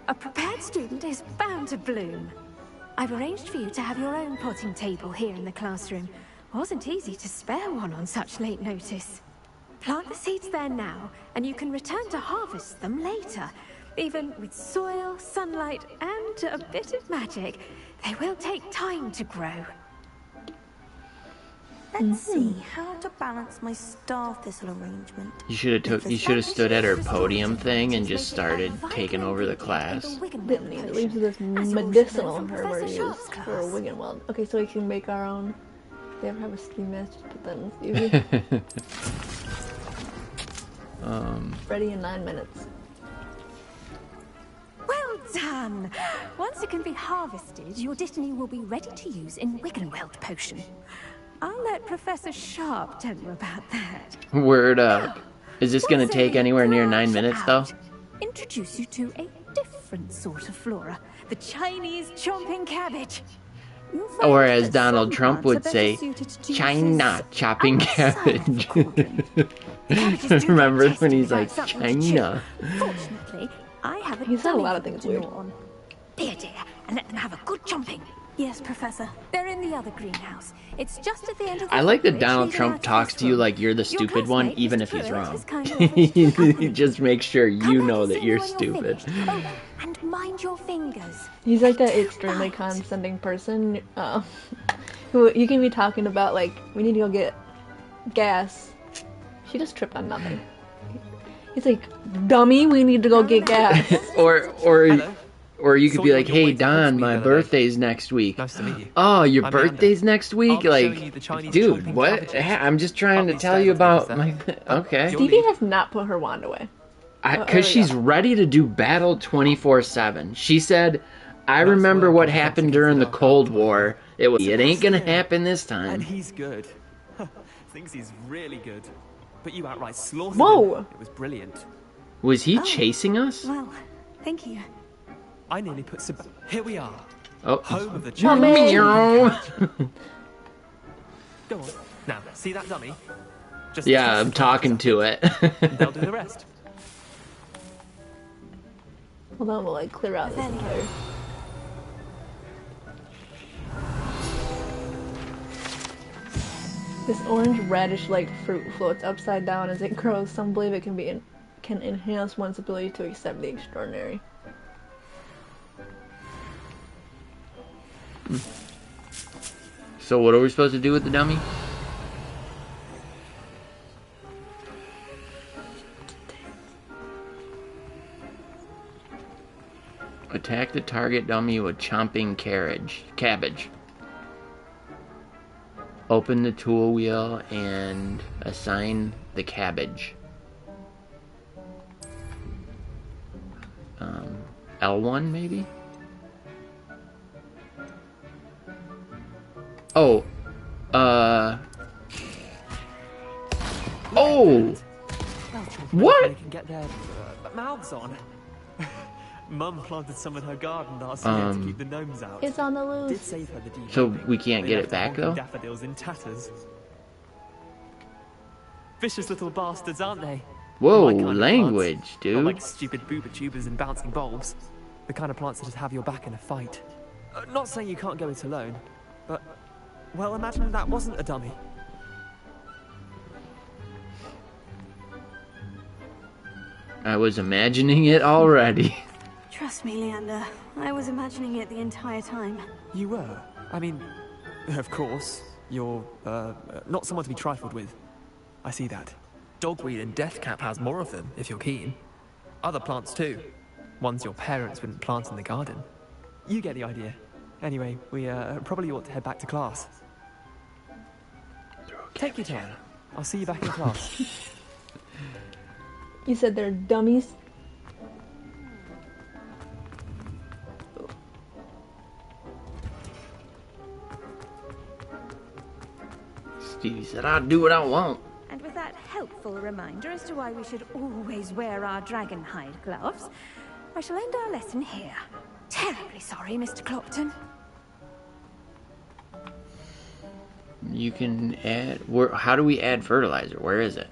A prepared student is bound to bloom. I've arranged for you to have your own potting table here in the classroom. Wasn't easy to spare one on such late notice. Plant the seeds there now, and you can return to harvest them later. Even with soil, sunlight, and a bit of magic, they will take time to grow. Let's see how to balance my star thistle arrangement. You should have stood at her podium thing and just started taking over the class. Didn't need. It leaves this medicinal herb we're used for Wiggenweld. Okay, so we can make our own. If they ever have a ski mask, just put that in Stevie. Ready in 9 minutes. Well done! Once it can be harvested, your Dittany will be ready to use in Wiggenweld potion. I'll let Professor Sharp tell you about that. Word up. Is this gonna Once take I anywhere near 9 branch minutes, though? out, Introduce you to a different sort of flora, the Chinese chomping cabbage. You'll find Or as that Donald some Trump plants are would better say, suited to China uses chopping outside of the cabbage. cauldron. Cabbages do Remember get when tasty he's like, without something to China? chew. Fortunately, I have a He said a dummy lot of for them things to weird. gnaw on. Here, dear, and let them have a good chomping. Yes, Professor. They're in the other greenhouse. It's just at the end of the I like that footbridge Donald leading Trump out of talks this to you room. like you're the Your stupid one, classmate, even Mr. if he's Pruitt, wrong. has kindly offered to He accompany just makes sure Come you back know and that see you're me when stupid. finished. Oh, and mind your fingers. He's like that Too extremely bad. condescending person who you can be talking about, like, we need to go get gas. She just tripped on nothing. He's like, dummy, we need to go get gas. Or you could Saw be you like, on your way hey to Don, Hogsmeade my the other day. birthday's next week. Nice to meet you. Oh, your I'm Amanda. birthday's next I'll week? be showing Like, you the Chinese dude, chomping what? cabbages. I'm just trying to I'll be tell you standing about there. my. Okay. Stevie has not put her wand away. Because she's ready to do battle 24/7. She said, I remember what happened during the Cold War. It ain't gonna happen this And time. he's good. Thinks he's really good. But you outright slaughtered Whoa. him. It was brilliant. Was he chasing us? Well, thank you. I nearly put Here we are. Oh. Home of the Mommy. Chinese. Meow. Go on. Now, see that dummy? Just Yeah, toss I'm it talking up. to it. They'll do the rest. Hold on, we'll like clear out this entire. This orange radish-like fruit floats upside down as it grows. Some believe it can enhance one's ability to accept the extraordinary. So what are we supposed to do with the dummy? Attack the target dummy with chomping cabbage. Open the tool wheel and assign the cabbage. L1 maybe? Oh. Oh! What? They can get their mouths on. Mum planted some in her garden last year to keep the gnomes out. It's on the loose. Did save her the deep So ending. we can't They get left it back the though? honking daffodils in tatters. Vicious little bastards, aren't they? Whoa, My kind of language, plants. dude. Not like stupid booba tubers and bouncing bulbs. The kind of plants that just have your back in a fight. Not saying you can't go it alone, but well, imagine that wasn't a dummy. I was imagining it already. Trust me, Leander. I was imagining it the entire time. You were? I mean, of course, you're, not someone to be trifled with. I see that. Dogweed and deathcap has more of them, if you're keen. Other plants too. Ones your parents wouldn't plant in the garden. You get the idea. Anyway, we, probably ought to head back to class. Take your time. I'll see you back in class. You said they're dummies? Stevie said, I'll do what I want. And with that helpful reminder as to why we should always wear our dragon hide gloves, I shall end our lesson here. Terribly sorry, Mr. Clopton. You can add... how do we add fertilizer? Where is it?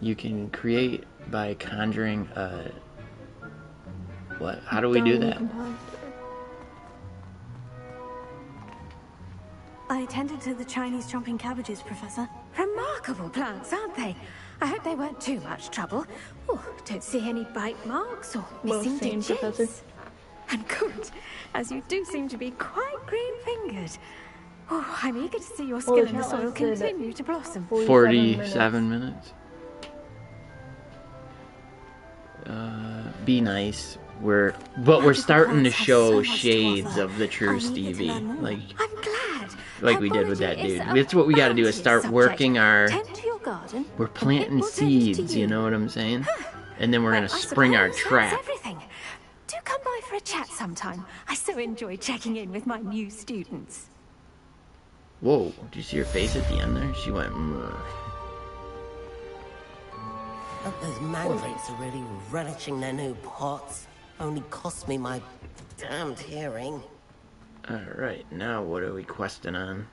You can create by conjuring a... What? How do we do that? I attended to the Chinese chomping cabbages, Professor. Remarkable plants, aren't they? I hope they weren't too much trouble. Oh, don't see any bite marks or missing sane, digits. Professor. And good, as you do seem to be quite green-fingered. Oh, I'm eager to see your skill in the soil continue to blossom. 47 minutes. Be nice. We're starting to show shades of the true Stevie. Like we did with that dude. That's what we gotta do, is start working our... Tend to your garden. We're planting seeds, you know what I'm saying? And then we're gonna spring our trap. That's everything. Do come by for a chat sometime. I so enjoy checking in with my new students. Whoa, did you see her face at the end there? She went... Those mandrakes are really relishing their new pots. Only cost me my damned hearing. Alright, now what are we questing on?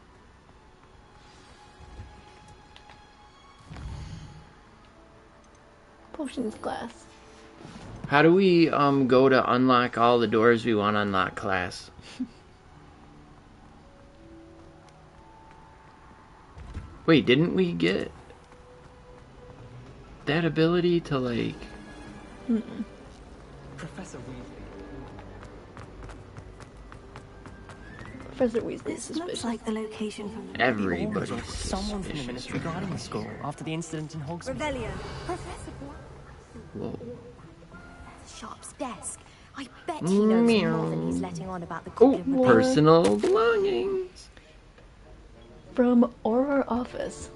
Potions class. How do we go to unlock all the doors we want to unlock class? Wait, didn't we get that ability to like... Professor Weasley. Professor Weasley is This suspicious. looks like the location from the... Everybody's Someone from the suspicious Ministry right guarding now. the school after the incident in Hogsmeade. Revelio. Professor Black. Whoa. Sharp's desk. I bet he knows more than he's letting on about the goblin rebellion. Personal belongings. From Auror office.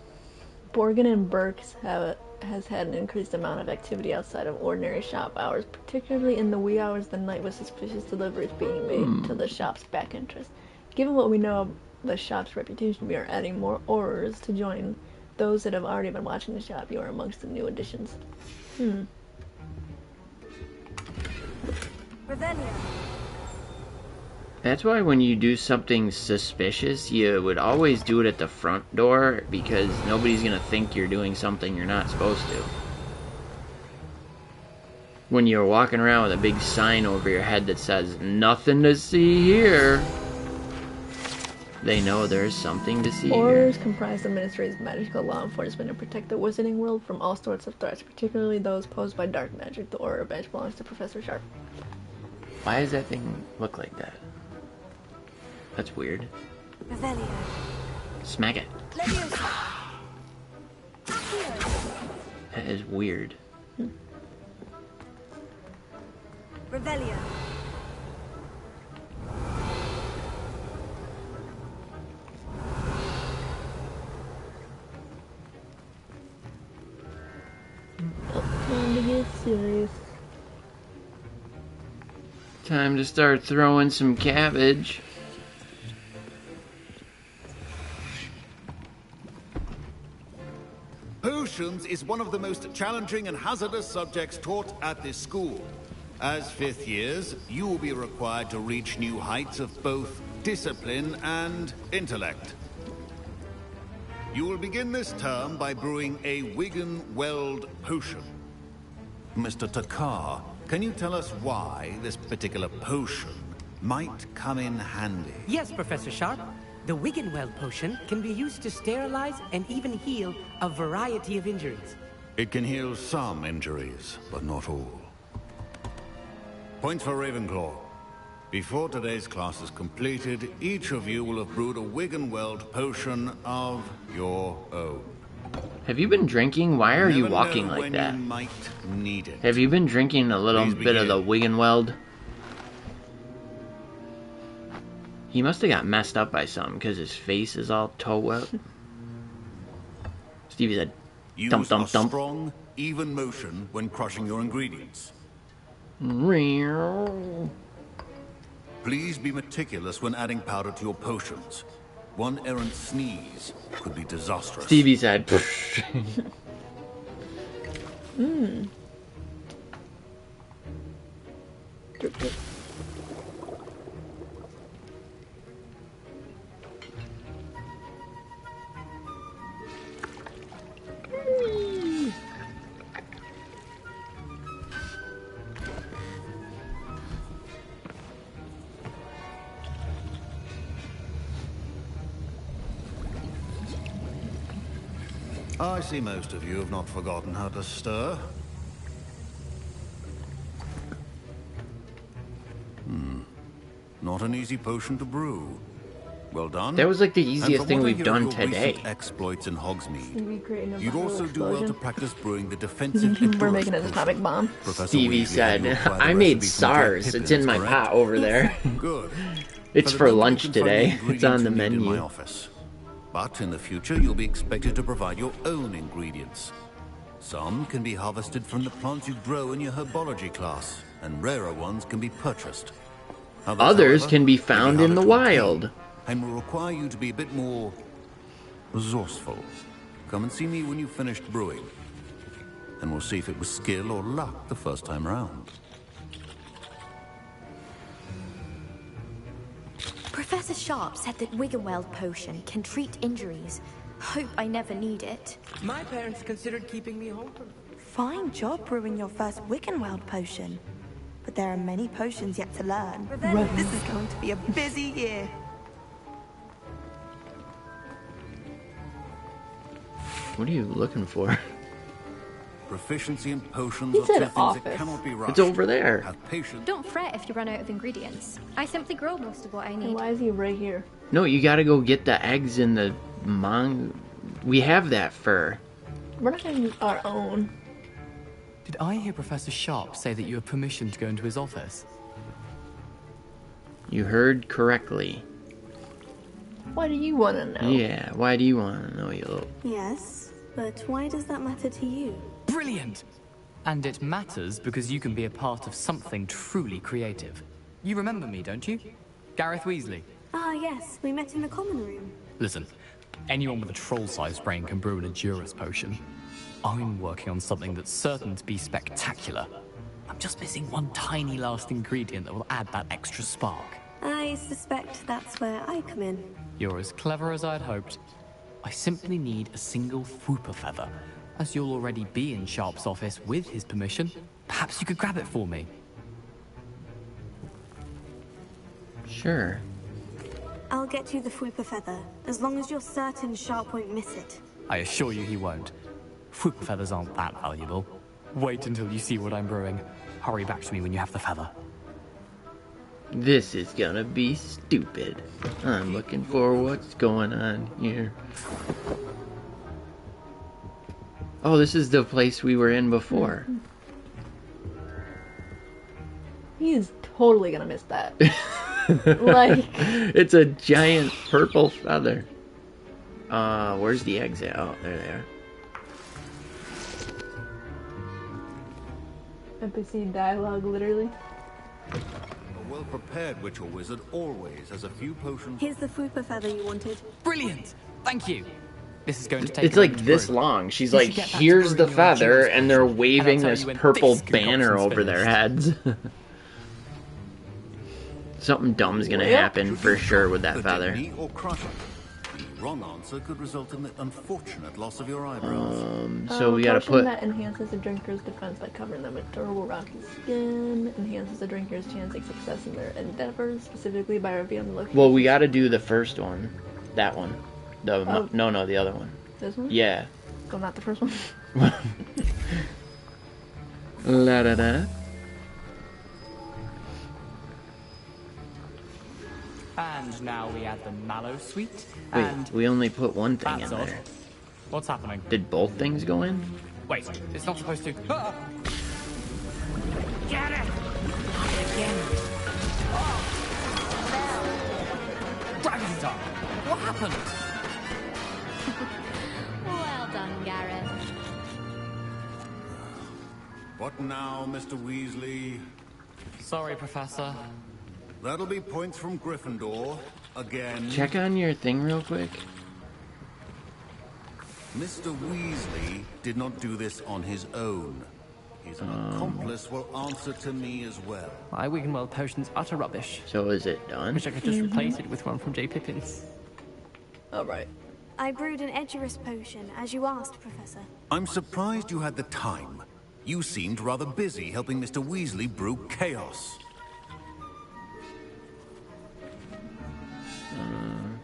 Borgin and Burke's has had an increased amount of activity outside of ordinary shop hours, particularly in the wee hours of the night, with suspicious deliveries being made to the shop's back interest. Given what we know of the shop's reputation, we are adding more Aurors to join those that have already been watching the shop. You are amongst the new additions. Revelio. That's why when you do something suspicious, you would always do it at the front door, because nobody's gonna think you're doing something you're not supposed to. When you're walking around with a big sign over your head that says, "Nothing to see here," they know there's something to see Aurors here. comprise the Ministry's magical law enforcement and protect the wizarding world from all sorts of threats, particularly those posed by dark magic. The Auror badge belongs to Professor Sharp. Why does that thing look like that? That's weird. Revelio. Smack it. That is weird. Revelio. Time to get serious. Time to start throwing some cabbage. Potions is one of the most challenging and hazardous subjects taught at this school. As fifth years, you will be required to reach new heights of both discipline and intellect. You will begin this term by brewing a Wigan-Weld potion. Mr. Takar, can you tell us why this particular potion might come in handy? Yes, Professor Sharp. The Wiggenweld potion can be used to sterilize and even heal a variety of injuries. It can heal some injuries, but not all. Points for Ravenclaw. Before today's class is completed, each of you will have brewed a Wiggenweld potion of your own. Have you been drinking? Why are you Never walking know like when that? you might need it. Have you been drinking a little Please bit of the Wiggenweld? He must have got messed up by something because his face is all toe wet. Stevie said, "Dump, Use dump, a dump." strong, even motion when crushing your ingredients. Please be meticulous when adding powder to your potions. One errant sneeze could be disastrous. Stevie said, Mmm. I see most of you have not forgotten how to stir. Not an easy potion to brew. Well done. That was like the And easiest from thing what I we've hear done of your today. recent exploits in Hogsmeade. Stevie creating a You'd bottle also do well to explosion. practice brewing the defensive We're endurance making an potion. atomic bomb. Professor Stevie Weasley had said, you apply the "I made recipe from SARS. Jack It's in my Pippin's, pot correct? over there." Good. It's the for moment, lunch you can find today. the It's ingredients on the you need in my menu. office. But in the future, you'll be expected to provide your own ingredients. Some can be harvested from the plants you grow in your herbology class, and rarer ones can be purchased. Others however, can be may found harder in the to obtain wild. and will require you to be a bit more resourceful. Come and see me when you've finished brewing, and we'll see if it was skill or luck the first time round. Professor Sharp said that Wiggenweld potion can treat injuries. Hope I never need it. My parents considered keeping me home from... Fine job brewing your first Wiccanweld potion. But there are many potions yet to learn. Right. This is going to be a busy year. What are you looking for? Proficiency in potions He are said two things office. that cannot be rushed. It's over there. Have patience. Don't fret if you run out of ingredients. I simply grow most of what I And need. why is he right here? No, you gotta go get the eggs in the We have that fur. We're not gonna use our own. Did I hear Professor Sharp say that you have permission to go into his office? You heard correctly. Why do you want to know? Yeah, why do you want to know, you little... Yes, but why does that matter to you? Brilliant! And it matters because you can be a part of something truly creative. You remember me, don't you? Gareth Weasley. Ah, yes, we met in the common room. Listen, anyone with a troll-sized brain can brew an Endurus potion. I'm working on something that's certain to be spectacular. I'm just missing one tiny last ingredient that will add that extra spark. I suspect that's where I come in. You're as clever as I'd hoped. I simply need a single Whooper feather. As you'll already be in Sharp's office with his permission, perhaps you could grab it for me. Sure. I'll get you the Fwooper feather, as long as you're certain Sharp won't miss it. I assure you he won't. Whooper feathers aren't that valuable. Wait until you see what I'm brewing. Hurry back to me when you have the feather. This is gonna be stupid. I'm looking for what's going on here. Oh, this is the place we were in before. He He's totally gonna miss that. Like, it's a giant purple feather. Where's the eggs at? Oh, there they are. NPC dialogue, literally. A well-prepared witch or wizard always has a few potions. Here's the fupa feather you wanted. Brilliant! Thank you. This is going to take. It's like this long. She's like, here's the feather, and they're waving this purple banner over their heads. Something dumb's gonna happen for sure with that feather. Or crush it. The wrong answer could result in the unfortunate loss of your eyebrows. So we gotta put that enhances the drinker's defense by covering them with durable rocky skin. Enhances the drinker's chance of success in their endeavors, specifically by revealing the location. Well, we gotta do the first one. That one. No, the other one. This one? Yeah. Go, not the first one. La da da. And now we add the mallow sweet. Wait, And we only put one thing in odd. there. What's happening? Did both things go in? Wait, it's not supposed to. Ah! Get it! Again. Dragon Star! What happened? Well done, Gareth. What now, Mr. Weasley? Sorry, Professor. That'll be points from Gryffindor. Again. Check on your thing real quick. Mr. Weasley did not do this on his own. His accomplice will answer to me as well. My Wiggenweld potion's utter rubbish. So is it done? Wish I could just replace it with one from J. Pippin's. Alright. I brewed an Edgerus potion, as you asked, Professor. I'm surprised you had the time. You seemed rather busy helping Mr. Weasley brew chaos.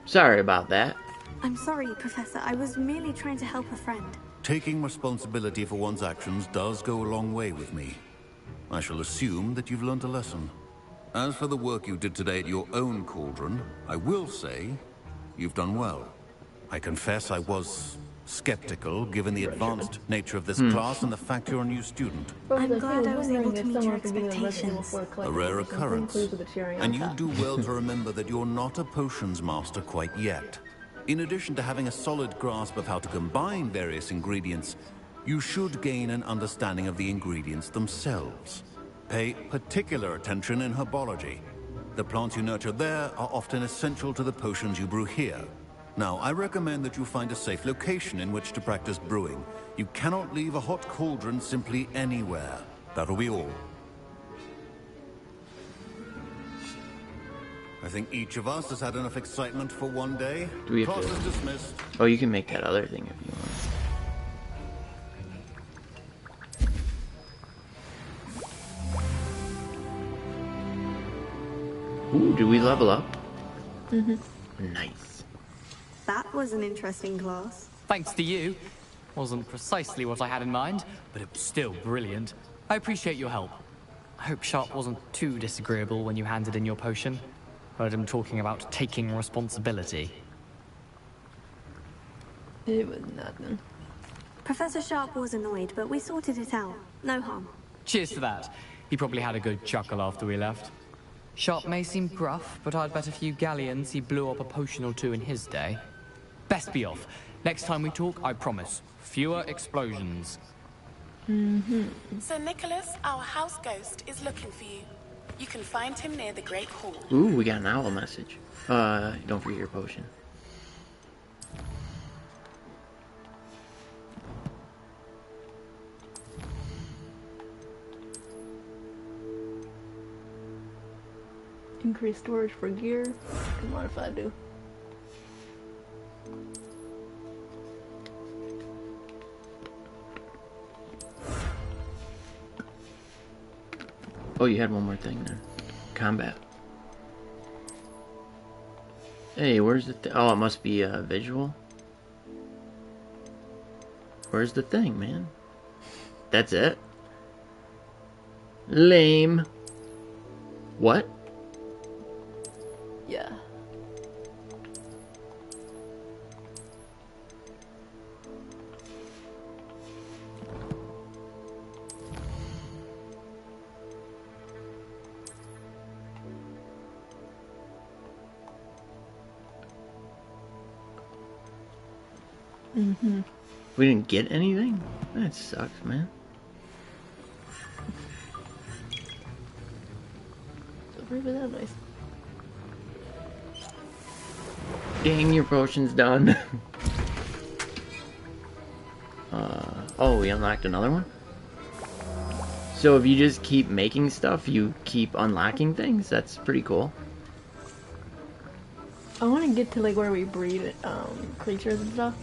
Sorry about that. I'm sorry, Professor. I was merely trying to help a friend. Taking responsibility for one's actions does go a long way with me. I shall assume that you've learned a lesson. As for the work you did today at your own cauldron, I will say you've done well. I confess I was skeptical, given the advanced nature of this class and the fact you're a new student. I'm glad I was able to meet your expectations. A rare occurrence. And you do well to remember that you're not a potions master quite yet. In addition to having a solid grasp of how to combine various ingredients, you should gain an understanding of the ingredients themselves. Pay particular attention in herbology. The plants you nurture there are often essential to the potions you brew here. Now, I recommend that you find a safe location in which to practice brewing. You cannot leave a hot cauldron simply anywhere. That'll be all. I think each of us has had enough excitement for one day. Do we have Class to... is dismissed. Oh, you can make that other thing if you want. Ooh, do we level up? Nice. That was an interesting class. Thanks to you. Wasn't precisely what I had in mind, but it was still brilliant. I appreciate your help. I hope Sharp wasn't too disagreeable when you handed in your potion. Heard him talking about taking responsibility. It was nothing. Professor Sharp was annoyed, but we sorted it out. No harm. Cheers to that. He probably had a good chuckle after we left. Sharp may seem gruff, but I'd bet a few galleons he blew up a potion or two in his day. Best be off. Next time we talk, I promise, fewer explosions. Sir Nicholas, our house ghost, is looking for you. You can find him near the Great Hall. Ooh, we got an owl message. Don't forget your potion. Increase storage for gear. Come on, if I do. Oh, you had one more thing there. Combat. Hey, where's the oh, it must be a visual. Where's the thing, man? That's it? Lame. What? Yeah. Mm-hmm. We didn't get anything? That sucks, man. Where was that nice? Dang, your potion's done. Oh, we unlocked another one? So if you just keep making stuff, you keep unlocking things? That's pretty cool. I want to get to like where we breed creatures and stuff.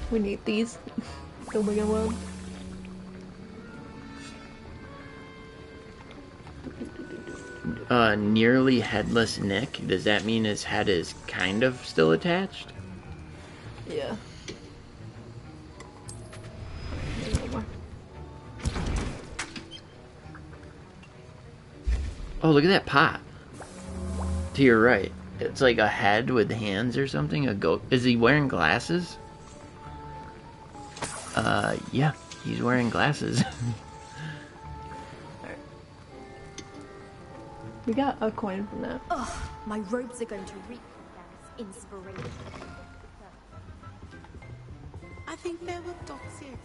We need these. The Wigan World. Nearly headless Nick. Does that mean his head is kind of still attached? Yeah. Oh, look at that pot. To your right. It's like a head with hands or something. A goat. Is he wearing glasses? Yeah. He's wearing glasses. We got a coin from that. Ugh, my robes are going to reek with Gareth's inspiration. I think there were dossiers.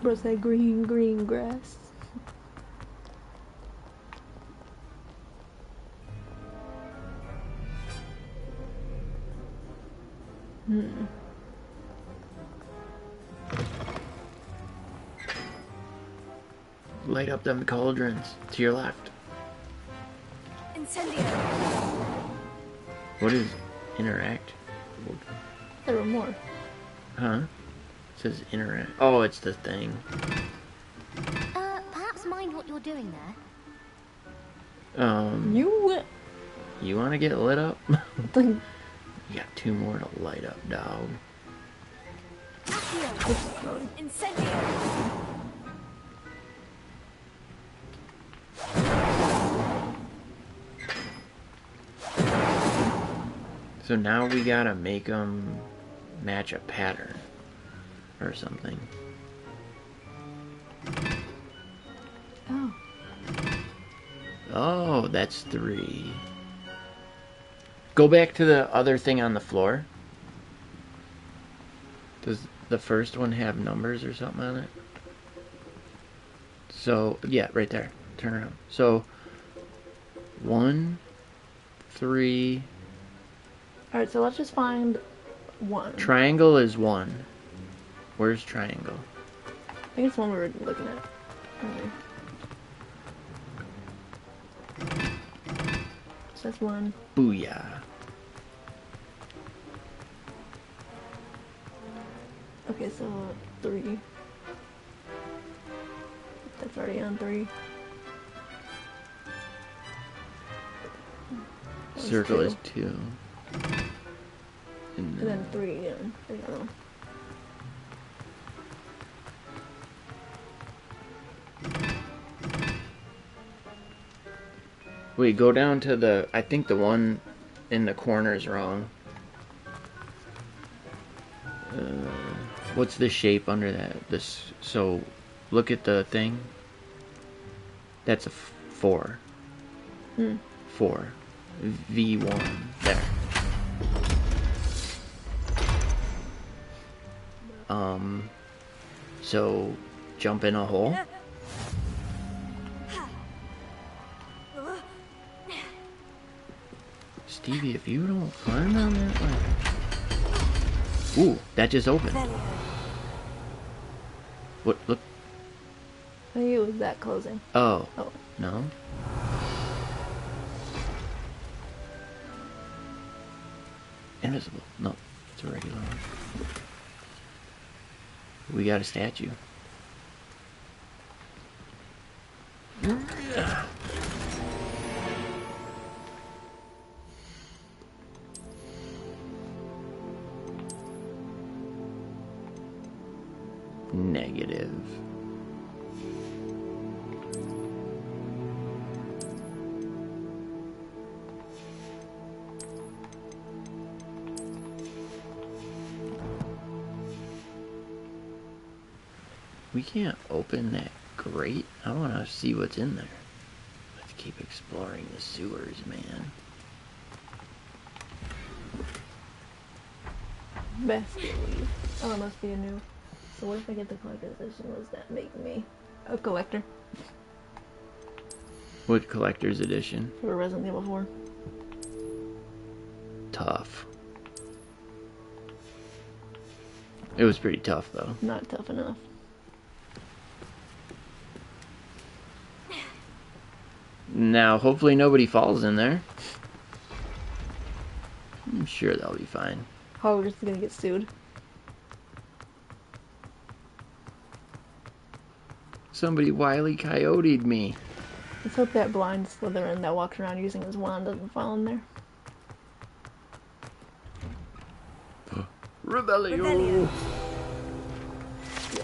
Bro said green grass. Light up them cauldrons. To your left. Incendio. What is interact? There were more. Huh? It says interact. Oh, it's the thing. Perhaps mind what you're doing there. You want to get lit up? You got 2 more to light up, dog. Incendio. So now we gotta make them match a pattern or something. Oh. Oh, that's 3. Go back to the other thing on the floor. Does the first one have numbers or something on it? So, yeah, right there. Turn around. So, 1, 3... Alright, so let's just find 1. Triangle is 1. Where's triangle? I think it's one we were looking at. Okay. So that's 1. Booyah. Okay, so 3. That's already on 3. Circle is 2. And then 3, yeah. The other one. Wait, go down to the... I think the one in the corner is wrong. What's the shape under that? So, look at the thing. That's a 4. 4. V1. There. So, jump in a hole. Stevie, if you don't climb down that way... Ooh, that just opened. What, look? I think it was that closing. Oh. Oh. No? Invisible. No, it's a regular one. We got a statue. Negative. We can't open that grate. I want to see what's in there. Let's keep exploring the sewers, man. Basket weave. Oh, it must be a new. So what if I get the collector's edition? Does that make me a collector? What collector's edition? For Resident Evil 4. Tough. It was pretty tough, though. Not tough enough. Now, hopefully nobody falls in there. I'm sure they'll be fine. Hogwarts is gonna get sued. Somebody wily coyote'd me. Let's hope that blind Slytherin that walks around using his wand doesn't fall in there. Rebellion! Yeah.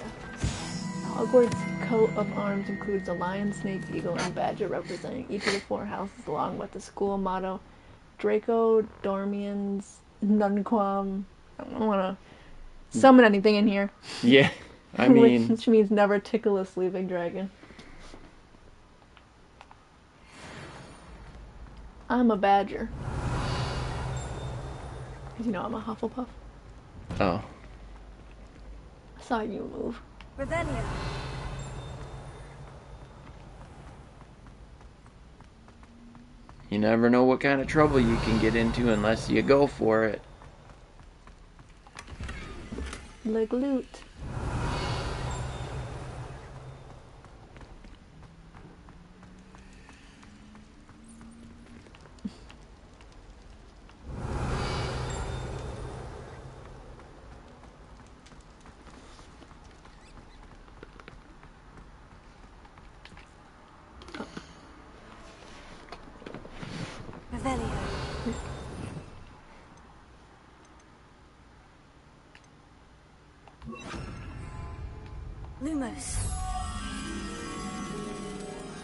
Hogwarts' coat of arms includes a lion, snake, eagle, and badger representing each of the 4 houses, along with the school motto, Draco Dormiens Nunquam. I don't want to summon anything in here. Yeah, I mean... Which means never tickle a sleeping dragon. I'm a badger. Because you know I'm a Hufflepuff. Oh. I saw you move. Rebellion. You never know what kind of trouble you can get into unless you go for it. Like loot. Revelio. Lumos.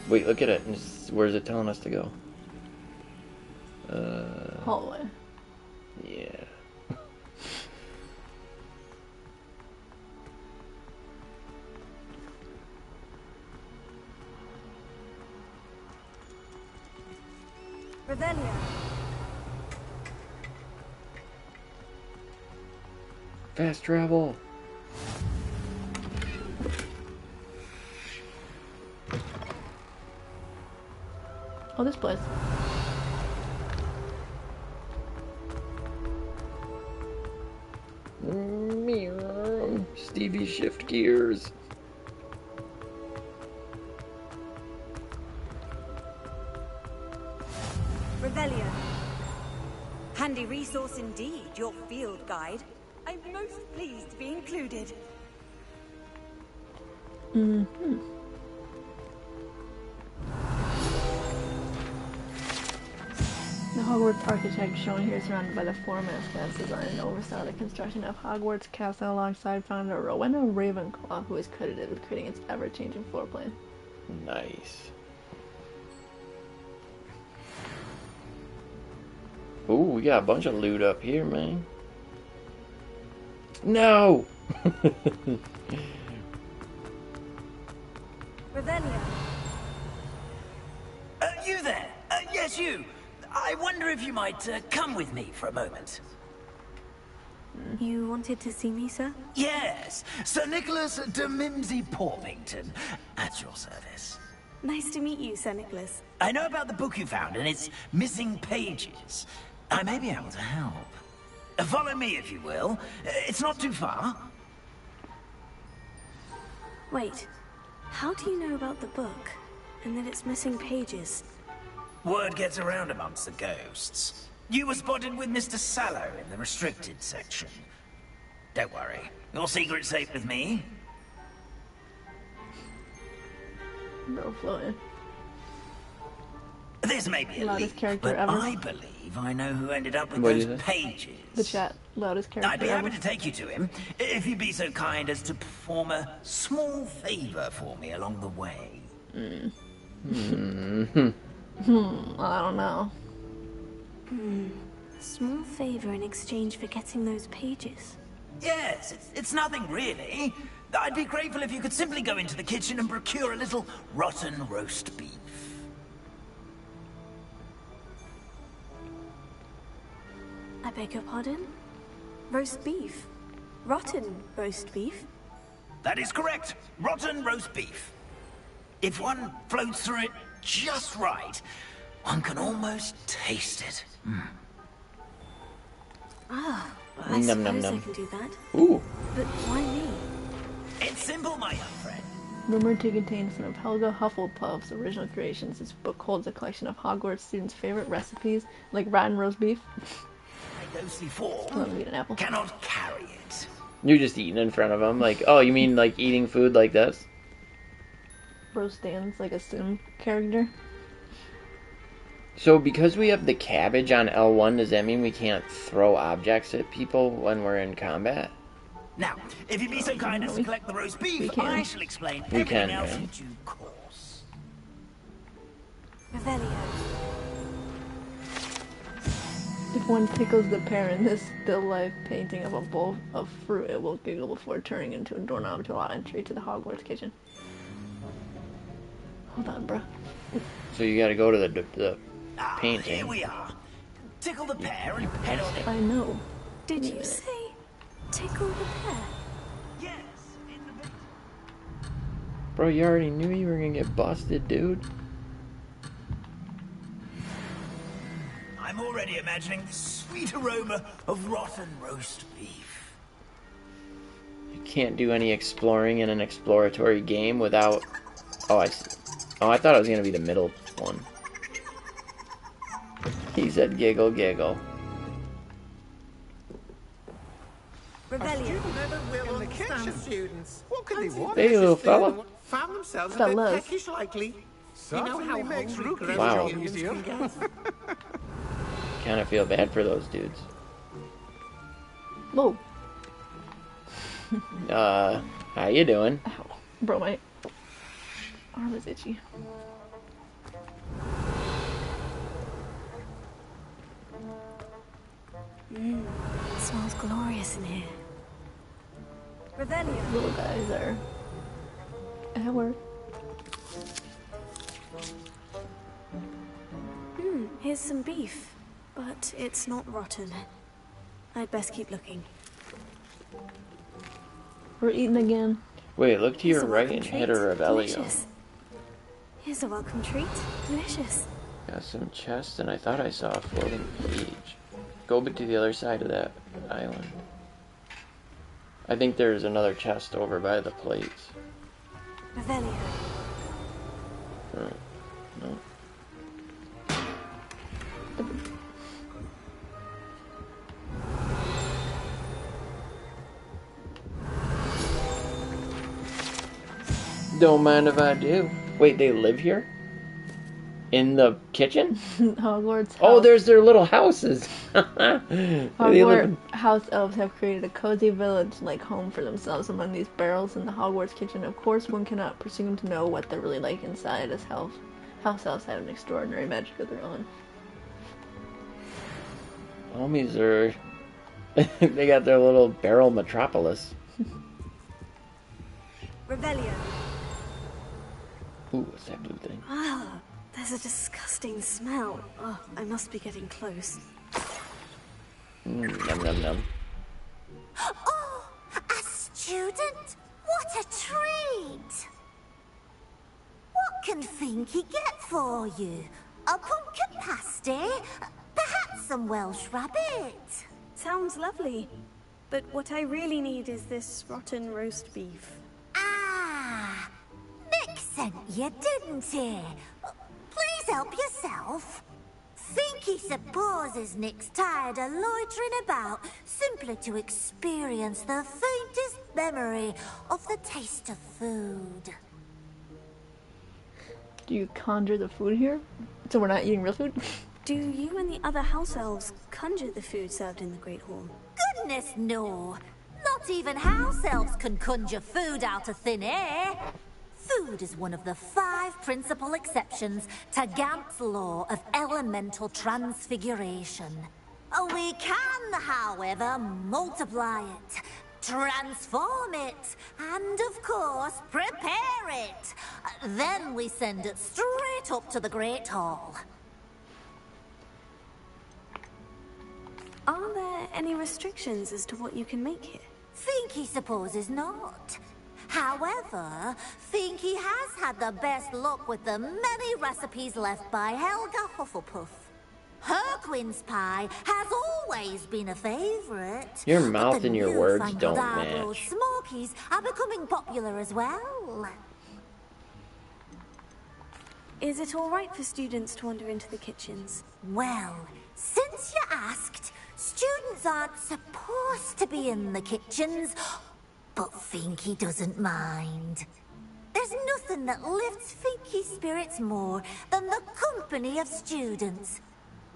Wait, look at it. Where's it telling us to go? Hallway. Yeah. Revelio. Fast travel. Oh, this place. Stevie shift gears. Revelio. Handy resource indeed, your field guide. I'm most pleased to be included. Mm-hmm. The Hogwarts architect shown here is surrounded by the 4 mascots designed and oversaw the construction of Hogwarts Castle alongside founder Rowena Ravenclaw, who is credited with creating its ever-changing floor plan. Nice. Ooh, we got a bunch of loot up here, man. No! Revelio. You there? Yes, you. I wonder if you might come with me for a moment. You wanted to see me, sir? Yes, Sir Nicholas de Mimsy Porpington, at your service. Nice to meet you, Sir Nicholas. I know about the book you found and its missing pages. I may be able to help. Follow me, if you will. It's not too far. Wait, how do you know about the book? And that it's missing pages? Word gets around amongst the ghosts. You were spotted with Mr. Sallow in the restricted section. Don't worry, your secret's safe with me. Bro, floating. This may be a Loudest leap, character but ever. I believe I know who ended up with What is those it? pages. The chat. Loudest character I'd be ever. happy to take you to him, if you'd be so kind as to perform a small favor for me along the way. I don't know. Small favor in exchange for getting those pages. Yes, it's nothing really. I'd be grateful if you could simply go into the kitchen and procure a little rotten roast beef. I beg your pardon? Roast beef? Rotten roast beef? That is correct. Rotten roast beef. If one floats through it just right, one can almost taste it. Ah, I Num, suppose num, num. I can do that. Ooh. But why me? It's simple, my young friend. Rumored to contain some of Helga Hufflepuff's original creations, this book holds a collection of Hogwarts students' favorite recipes, like rotten roast beef. My ghostly form Let me eat an apple. cannot carry it. You're just eating in front of him. Like, oh, you mean like eating food like this? Bro stands like a sim character. So because we have the cabbage on L1, does that mean we can't throw objects at people when we're in combat? Now, if you'd be so kind as to collect the roast beef, can. I shall explain We everything can, else right? in due course. Revelio. If one tickles the pear in this still life painting of a bowl of fruit, it will giggle before turning into a doorknob to allow entry to the Hogwarts kitchen. Hold on, bro. So you gotta go to the painting. Here we are. Tickle the pear and head on in. I know. Did you say tickle the pear? Yes, in the bit. Bro, you already knew you were gonna get busted, dude. I'm already imagining the sweet aroma of rotten roast beef. You can't do any exploring in an exploratory game without... Oh, I see. Oh, I thought it was gonna be the middle one. He said giggle, giggle. Revelio. Never will understand students. What can they want? Hey, little fella. Found themselves a Fellas. bit peckish lately. You know how makes hungry rookies Wow. graduates can get. Kinda feel bad for those dudes. Whoa. How you doing? Ow. Bro, my arm is itchy. It smells glorious in here. Revelio. Little guys are at work. Here's some beef, but it's not rotten. I'd best keep looking. We're eating again. Wait, look to your Here's a right welcome and treat. hit a Revelio. Delicious. Here's a welcome treat. Delicious. Got some chests, and I thought I saw a floating page. Go to the other side of that island. I think there's another chest over by the plates. Revelio. No. Don't mind if I do. Wait, they live here? In the kitchen? Hogwarts house. Oh, there's their little houses. They live Hogwarts house elves have created a cozy village-like home for themselves among these barrels in the Hogwarts kitchen. Of course, one cannot presume to know what they're really like inside, as house elves have an extraordinary magic of their own. Homies are... they got their little barrel metropolis. Revelio. Ooh, what's that blue thing? Ah, there's a disgusting smell. Oh, I must be getting close. Num num num. Oh, a student? What a treat! What can Finky get for you? A pumpkin pasty? Perhaps some Welsh rabbit? Sounds lovely. But what I really need is this rotten roast beef. Ah, Nick sent you, didn't he? Please help yourself. Finky supposes Nick's tired of loitering about simply to experience the faintest memory of the taste of food. Do you conjure the food here? So we're not eating real food? Do you and the other house elves conjure the food served in the Great Hall? Goodness no! Not even house elves can conjure food out of thin air. Food is one of the 5 principal exceptions to Gant's law of elemental transfiguration. We can, however, multiply it. transform it, and of course, prepare it. Then we send it straight up to the Great Hall. Are there any restrictions as to what you can make here? Finky supposes not. However, Finky has had the best luck with the many recipes left by Helga Hufflepuff. Her quince pie has always been a favourite. Your mouth but the and your words newfangled don't Arbroath match. Smokies are becoming popular as well. Is it all right for students to wander into the kitchens? Well, since you asked, students aren't supposed to be in the kitchens, but Finky doesn't mind. There's nothing that lifts Finky's spirits more than the company of students.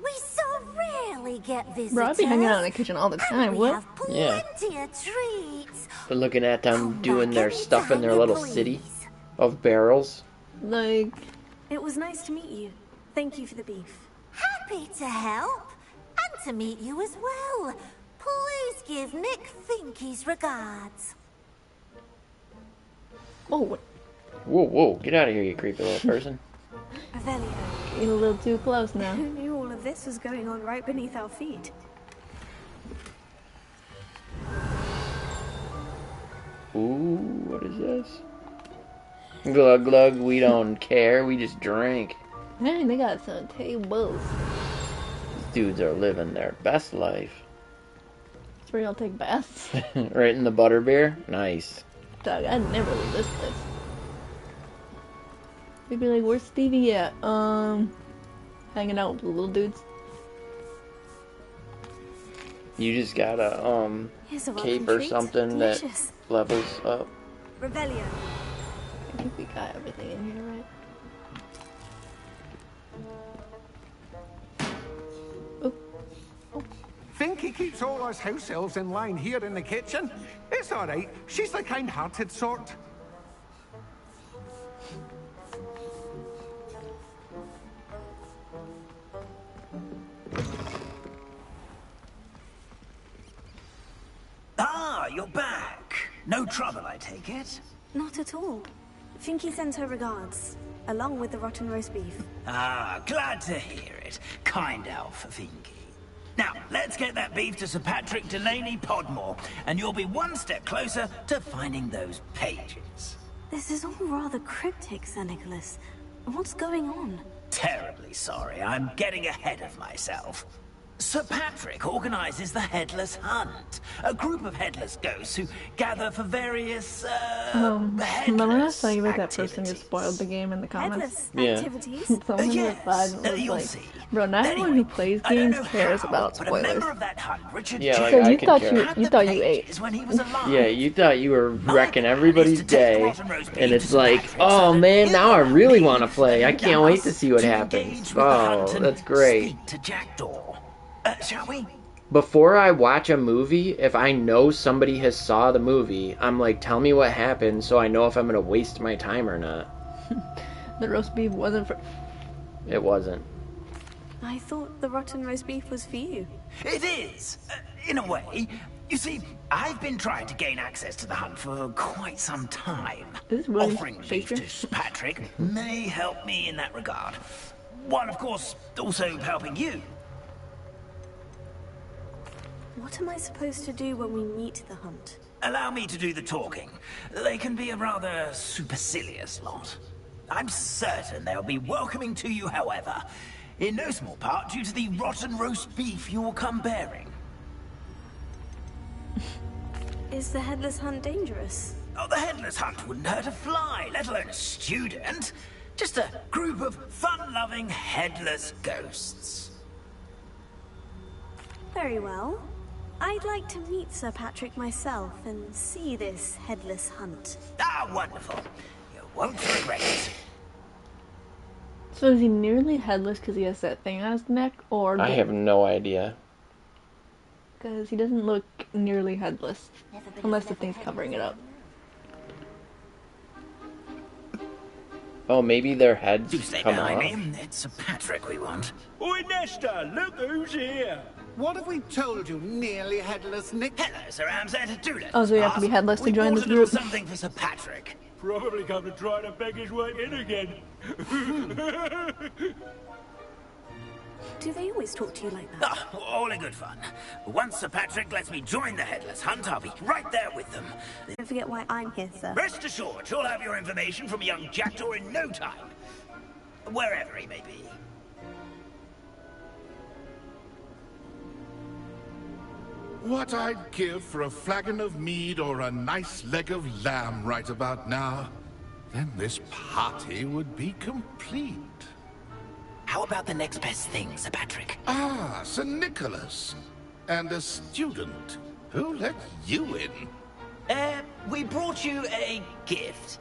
We so rarely get visitors. Bro, I'd be hanging out in the kitchen all the time. What? Yeah. Plenty of treats. But looking at them doing their stuff in their little city of barrels. Like... It was nice to meet you. Thank you for the beef. Happy to help. And to meet you as well. Please give Nick Finky's regards. Oh. Whoa, whoa. Get out of here, you creepy little person. Revelio. Getting a little too close now. Who knew all of this was going on right beneath our feet? Ooh, what is this? Glug glug, we don't care, we just drink. Dang, they got some tables. These dudes are living their best life. That's where y'all take baths. Right in the butterbeer? Nice. Dog, I'd never leave this place. We'd be like, where's Stevie at? Hanging out with the little dudes. You just got a, Here's a cape welcome or treat. something Delicious. that levels up. Revelio. I think we got everything in here, right? Finky keeps all us house elves in line here in the kitchen. It's all right. She's the kind-hearted sort. Ah, you're back. No trouble, I take it? Not at all. Finky sends her regards, along with the rotten roast beef. Ah, glad to hear it. Kind elf, Finky. Now, let's get that beef to Sir Patrick Delaney Podmore, and you'll be one step closer to finding those pages. This is all rather cryptic, Sir Nicholas. What's going on? Terribly sorry, I'm getting ahead of myself. Sir Patrick organizes the Headless Hunt, a group of headless ghosts who gather for various, Remember I saw you with that person who spoiled the game in the comments? Headless activities? Someone replied and was you'll like, see. bro, not everyone who plays games cares about But a spoilers. member of that hunt, Richard Yeah, like, Because I you could thought care. you thought you ate. when he was alive. Yeah, you thought you were wrecking everybody's day, and it's like, oh man, now I really want to play. I can't wait to see what happens. Oh, that's great. Speak to Jackdaw. Shall we? Before I watch a movie, if I know somebody has saw the movie, I'm like, tell me what happened so I know if I'm going to waste my time or not. The roast beef wasn't for... It wasn't. I thought the rotten roast beef was for you. It is, in a way. You see, I've been trying to gain access to the hunt for quite some time. Is this really Offering beef to Sir Patrick may help me in that regard. While, of course, also helping you. What am I supposed to do when we meet the hunt? Allow me to do the talking. They can be a rather supercilious lot. I'm certain they'll be welcoming to you, however, in no small part due to the rotten roast beef you will come bearing. Is the Headless Hunt dangerous? Oh, the Headless Hunt wouldn't hurt a fly, let alone a student. Just a group of fun-loving headless ghosts. Very well. I'd like to meet Sir Patrick myself and see this Headless Hunt. Ah, wonderful. You won't regret it. So is he nearly headless because he has that thing on his neck? Or I have no idea. because he doesn't look nearly headless. Unless the thing's covering it up. Oh, maybe their heads Do stay come behind off. me. It's Sir Patrick we want. Oi, Nesta, look who's here. What have we told you, nearly headless Nick? Hello, Sir Ramsay. Do let Oh, so you have to be headless to join this group? Something for Sir Patrick. Probably come to try to beg his way in again. Do they always talk to you like that? Oh, all in good fun. Once Sir Patrick lets me join the Headless Hunt, I'll be right there with them. Don't forget why I'm here, sir. Rest assured, you'll have your information from young Jackdaw in no time. Wherever he may be. What I'd give for a flagon of mead or a nice leg of lamb right about now. Then this party would be complete. How about the next best thing, Sir Patrick? Ah, Sir Nicholas. And a student. Who let you in? We brought you a gift.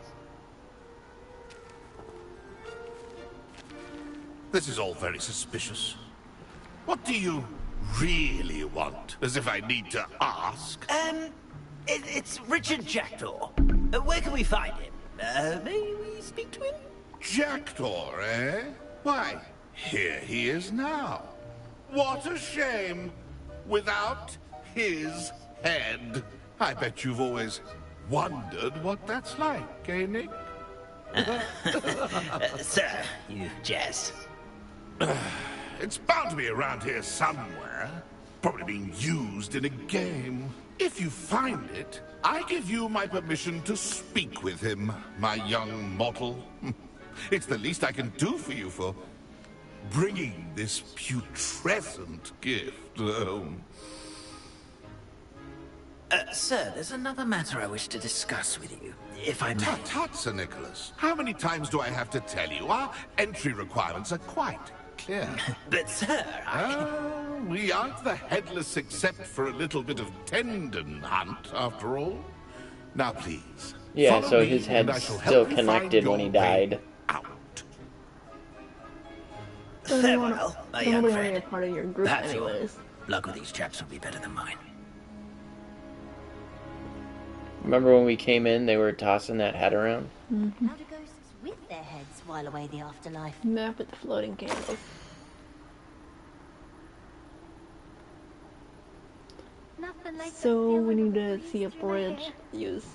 This is all very suspicious. What do you really want? As if I need to ask. It's Richard Jackdaw. Where can we find him? May we speak to him? Jackdaw, eh? Why, here he is now. What a shame. Without his head. I bet you've always wondered what that's like, eh, Nick? Sir, you jest. It's bound to be around here somewhere. Probably being used in a game. If you find it, I give you my permission to speak with him, my young mortal. It's the least I can do for you for bringing this putrescent gift home. Sir, there's another matter I wish to discuss with you, if I may. Tut, tut, Sir Nicholas. How many times do I have to tell you? Our entry requirements are quite clear. But, sir, we aren't the headless except for a little bit of tendon hunt, after all. Now, please. Yeah, follow so me, his and I head's shall still help you connected find when he your way died. Farewell, my young Nobody friend. wanted a part of your group That's all. anyways. Luck with these chaps will be better than mine. Remember when we came in, they were tossing that head around? Mm-hmm. How do ghosts with their heads while away the afterlife? Map with the floating candles. So we need to see a bridge use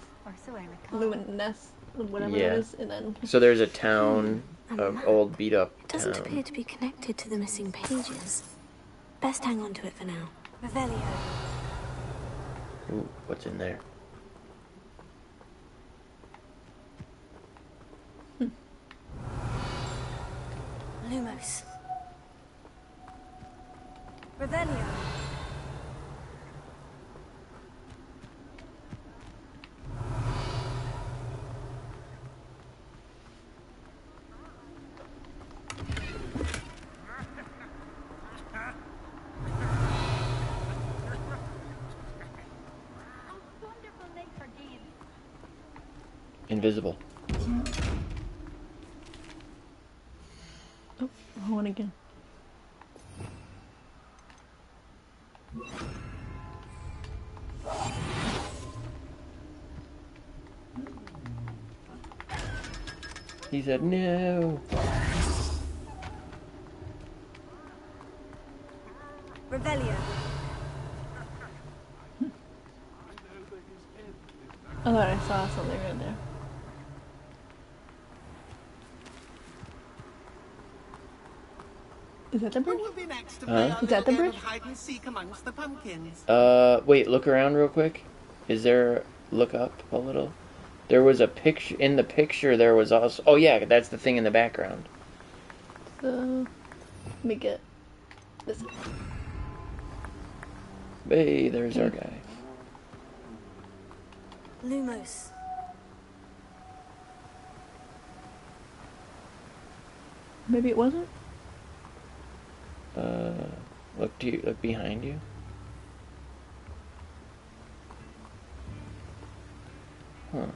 luminous, whatever Yeah. it is, and then. So there's a town, of old beat up It doesn't town. appear to be connected to the missing pages. Best hang on to it for now. Revelio. Ooh, what's in there? Lumos. Revelio. Invisible. Oh, wrong one again. He said no. Revelio. I thought I saw something right there. Is that the bridge? Is that the bridge? Hide and seek amongst the pumpkins. Wait, look around real quick. Is there, look up a little? There was a picture, in the picture there was also, oh yeah, that's the thing in the background. So, let me get this. Hey, there's our guy. Lumos. Maybe it wasn't? Look behind you. Huh.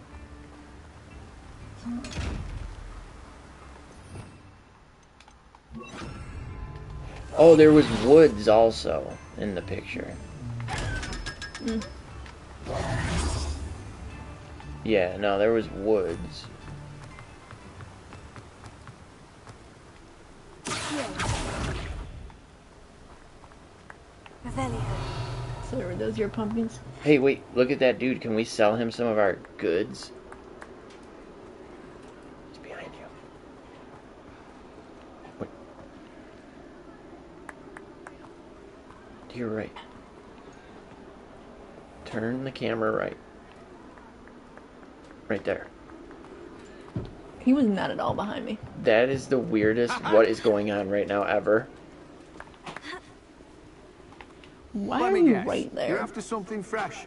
Oh, there was woods also in the picture. Mm. Yeah, no, there was woods. those your pumpkins? Hey, wait, look at that dude. Can we sell him some of our goods? It's behind you. What? To your right. Turn the camera right. Right there. He was not at all behind me. That is the weirdest what is going on right now ever. Why Let are me you guess. right there? You're after something fresh.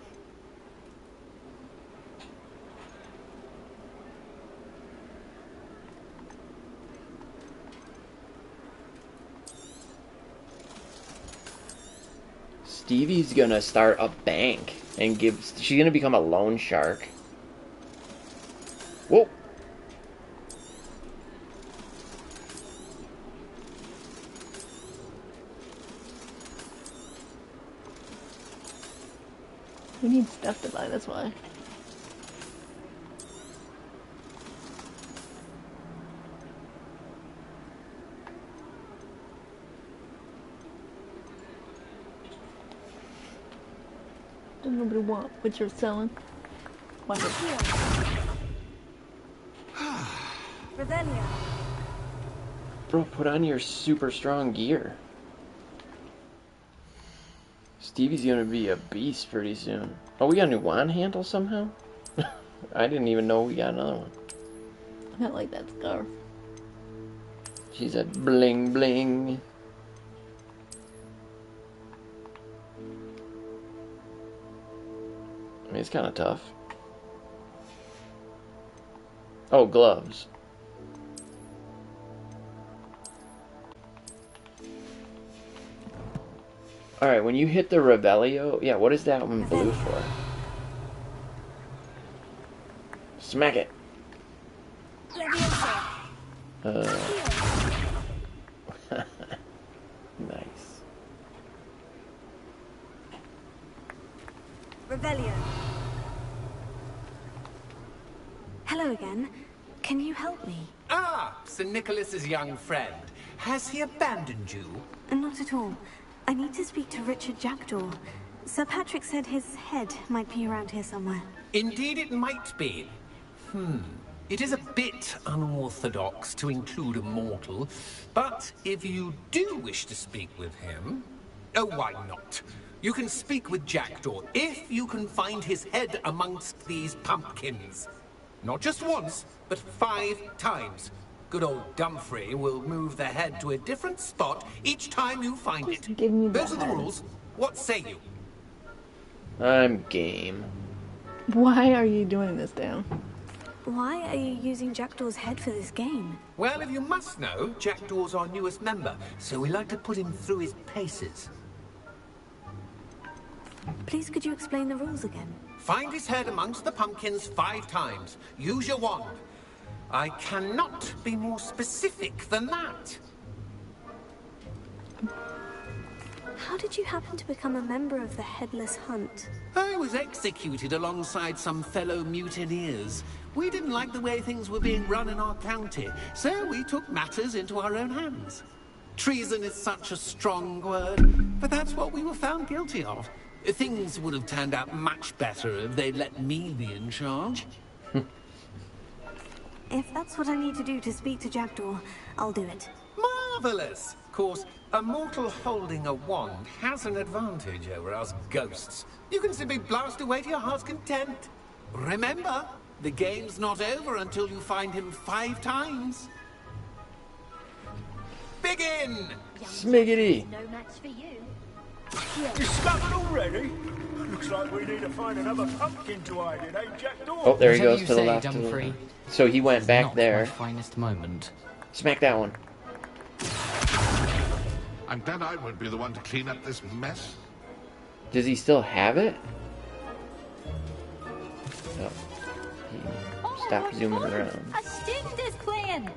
Stevie's gonna start a bank and she's gonna become a loan shark. Whoa. We need stuff to buy, that's why. Doesn't nobody want what you're selling. Watch it. Revelia. Bro, put on your super strong gear. Stevie's gonna be a beast pretty soon. Oh, we got a new wand handle somehow? I didn't even know we got another one. I don't like that scarf. She said bling bling. I mean, it's kind of tough. Oh, gloves. Alright, when you hit the Revelio... Yeah, what is that one blue for? Smack it. Nice. Revelio. Hello again. Can you help me? Ah, Sir Nicholas's young friend. Has he abandoned you? Not at all. I need to speak to Richard Jackdaw. Sir Patrick said his head might be around here somewhere. Indeed it might be. It is a bit unorthodox to include a mortal, but if you do wish to speak with him... Oh, why not? You can speak with Jackdaw if you can find his head amongst these pumpkins. Not just once, but 5 times. Good old Dumfrey will move the head to a different spot each time you find it. Give me Those the are the head. rules. What say you? I'm game. Why are you doing this, Dan? Why are you using Jackdaw's head for this game? Well, if you must know, Jackdaw's our newest member, so we like to put him through his paces. Please could you explain the rules again? Find his head amongst the pumpkins 5 times. Use your wand. I cannot be more specific than that. How did you happen to become a member of the Headless Hunt? I was executed alongside some fellow mutineers. We didn't like the way things were being run in our county, so we took matters into our own hands. Treason is such a strong word, but that's what we were found guilty of. Things would have turned out much better if they'd let me be in charge. If that's what I need to do to speak to Jackdaw, I'll do it. Marvelous! Of course, a mortal holding a wand has an advantage over us ghosts. You can simply blast away to your heart's content. Remember, the game's not over until you find him 5 times. Begin! Smiggity. No match for you. Discovered already? Looks like we need to find another pumpkin to hide in, eh, Jackdaw? Oh, there he Whatever goes you to the say, left. To the Dumfrey. left. So he went back Not there. my finest moment. Smack that one. I'm glad I won't be the one to clean up this mess. Does he still have it? No. He stopped zooming around. A student is playing.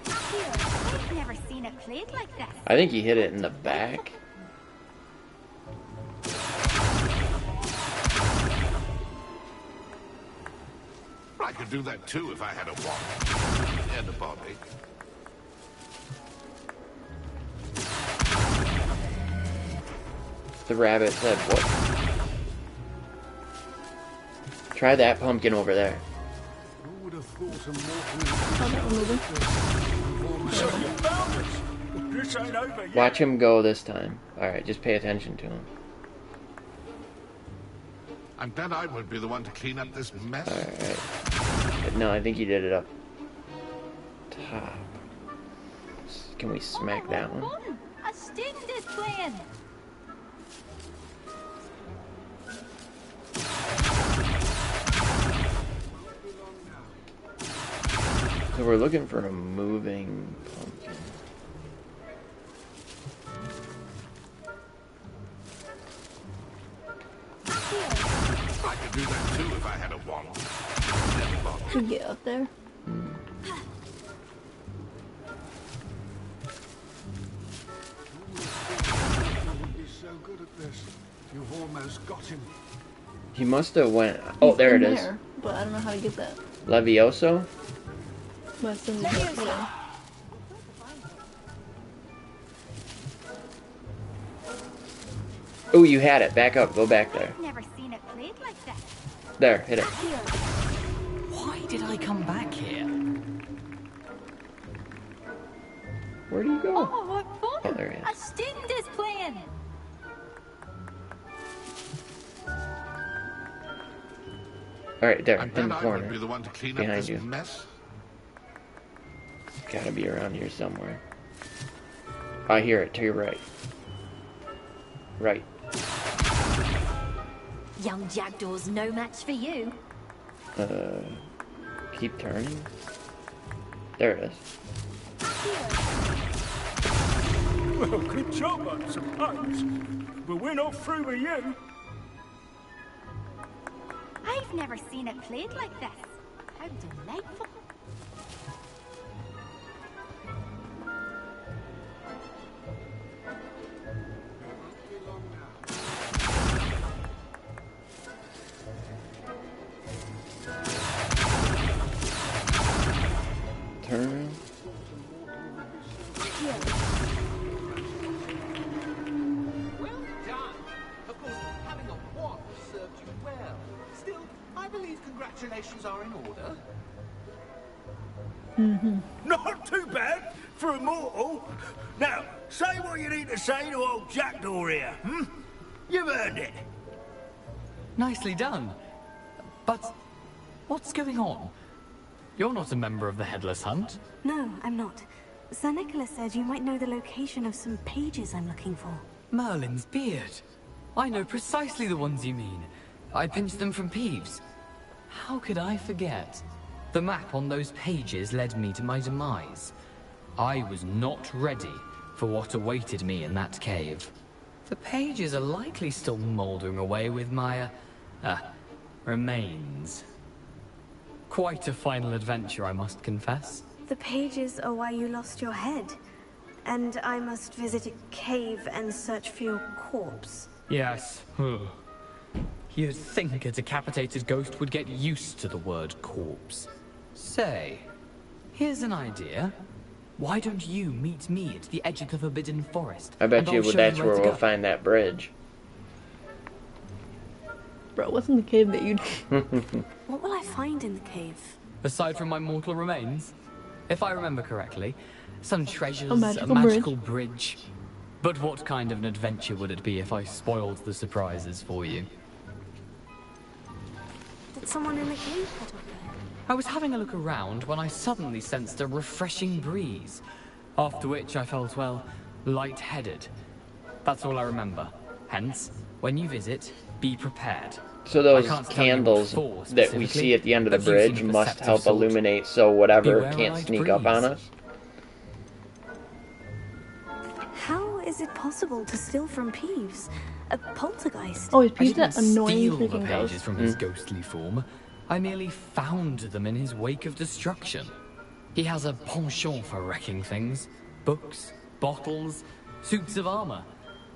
I've never seen it played like this. I think he hit it in the back. I could do that too if I had a wand and a body. The rabbit said what? Try that pumpkin over there. Who would have thought a mortal... So you found us! This ain't over yet. Watch him go this time. Alright, just pay attention to him. I'm glad I won't be the one to clean up this mess. Alright. No, I think he did it up top. Can we smack that one? A sting is playing. So we're looking for a moving pumpkin. I could do that too if I had a wand. To get up there. He's so good at this. You've almost got him. He must have went. Oh, He's there in it is. there, but I don't know how to get that. Levioso? My son's not there. Oh, you had it. Back up. Go back there. Never seen it played like that. There, hit it. Why did I come back here? Where do you go? Oh, what fun! Oh, there he is. A sting is playing. Alright, there, I'm in the glad I corner. won't be the one to clean up Behind this you. mess. Gotta be around here somewhere. I hear it to your right. Right. Young jackdaw's no match for you. Keep turning. There it is. Well, good job, I suppose. But we're not through with you. I've never seen it played like this. How delightful. Turn. Well done. Of course, having a wand served you well. Still, I believe congratulations are in order. Not too bad for a mortal. Now, say what you need to say to old Jackdaw here, hmm? You've earned it. Nicely done. But what's going on? You're not a member of the Headless Hunt. No, I'm not. Sir Nicholas said you might know the location of some pages I'm looking for. Merlin's beard. I know precisely the ones you mean. I pinched them from Peeves. How could I forget? The map on those pages led me to my demise. I was not ready for what awaited me in that cave. The pages are likely still mouldering away with my, remains. Quite a final adventure, I must confess. The pages are why you lost your head. And I must visit a cave and search for your corpse. Yes. You'd think a decapitated ghost would get used to the word corpse. Say, here's an idea. Why don't you meet me at the edge of the Forbidden Forest? I bet and you I'll show that's where where to we'll go. find that bridge. Bro, what's in the cave that you... What will I find in the cave? Aside from my mortal remains, if I remember correctly, some treasures, A magical bridge. But what kind of an adventure would it be if I spoiled the surprises for you? Did someone in the cave put up there? I was having a look around when I suddenly sensed a refreshing breeze, after which I felt, well, lightheaded. That's all I remember. Hence, when you visit, be prepared. So I those can't tell you candles what for that we see at the end of the but you've seen bridge a must perceptive help sort. illuminate so whatever Beware a can't light sneak up on breeze. us. How is it possible to steal from Peeves? A poltergeist? Oh, is I Peeves didn't that annoying steal the freaking pages ghost? from his ghostly form. I merely found them in his wake of destruction. He has a penchant for wrecking things. Books, bottles, suits of armor.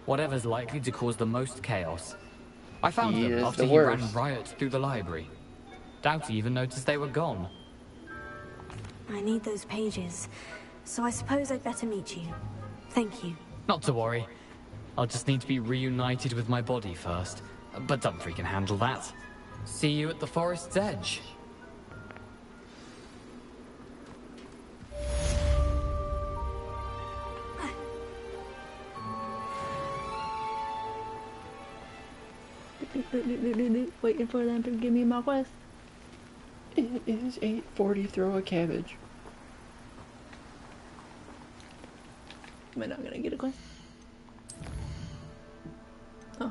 Whatever's likely to cause the most chaos. I found He them is after the he ran worst. riot through the library. Doubt he even noticed they were gone. I need those pages, so I suppose I'd better meet you. Thank you. Not to worry. I'll just need to be reunited with my body first. But Dumfries can handle that. See you at the forest's edge. Waiting for them to give me my quest. It is 8:40. Throw a cabbage. Am I not gonna get a quest? Oh.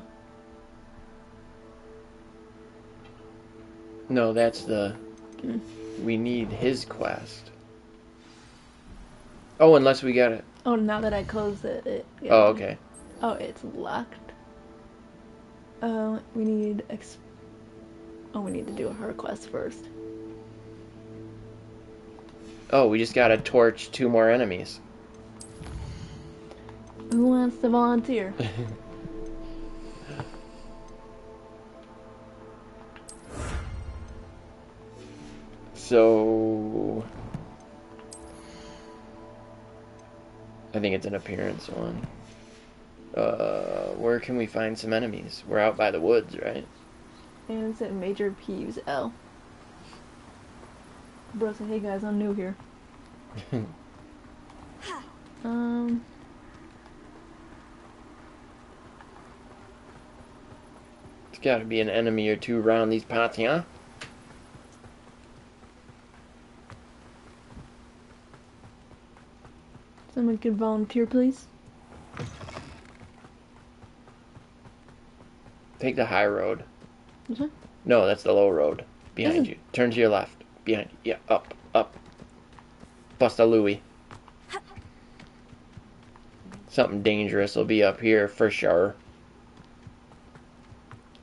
No, that's the... We need his quest. Oh, unless we got it. Oh, now that I closed it. Yeah. Oh, okay. Oh, it's locked. We need we need to do her quest first. Oh, we just gotta torch 2 more enemies. Who wants to volunteer? So... I think it's an appearance one. Where can we find some enemies? We're out by the woods, right? And it's at Major P's L. Bro said, hey guys, I'm new here. It's gotta be an enemy or 2 around these pots, huh? Someone could volunteer, please. Take the high road. This one? No, that's the low road. Behind you. Turn to your left. Behind you. Yeah, up. Bust a Louie. Something dangerous will be up here for sure.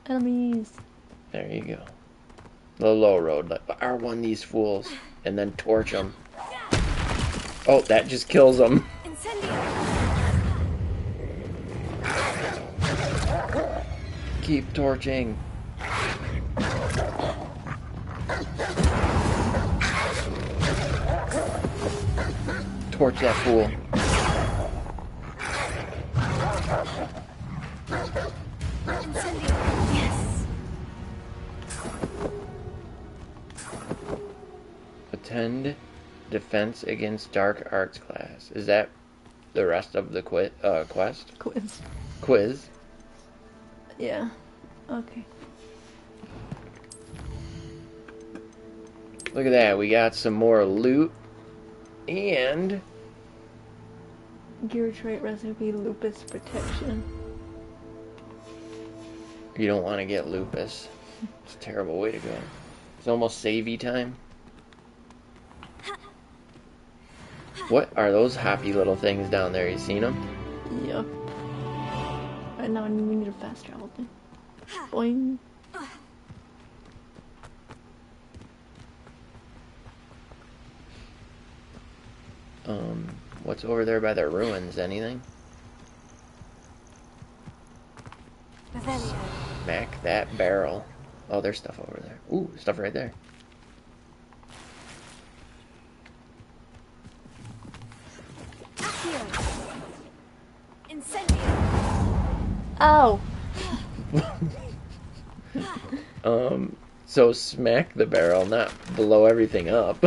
Enemies. There you go. The low road. Let R1 these fools. And then torch them. Oh, that just kills them. Keep torching. Torch that fool. Yes. Attend defense against dark arts class. Is that the rest of the quest? Quiz. Yeah. Okay. Look at that. We got some more loot. And... Gear trait recipe, lupus protection. You don't want to get lupus. It's a terrible way to go. It's almost savey time. What are those happy little things down there? You seen them? Yeah. Right now we need a fast travel thing. Boing. What's over there by the ruins? Anything? Smack that barrel. Oh, there's stuff over there. Ooh, stuff right there. Ow! So smack the barrel, not blow everything up.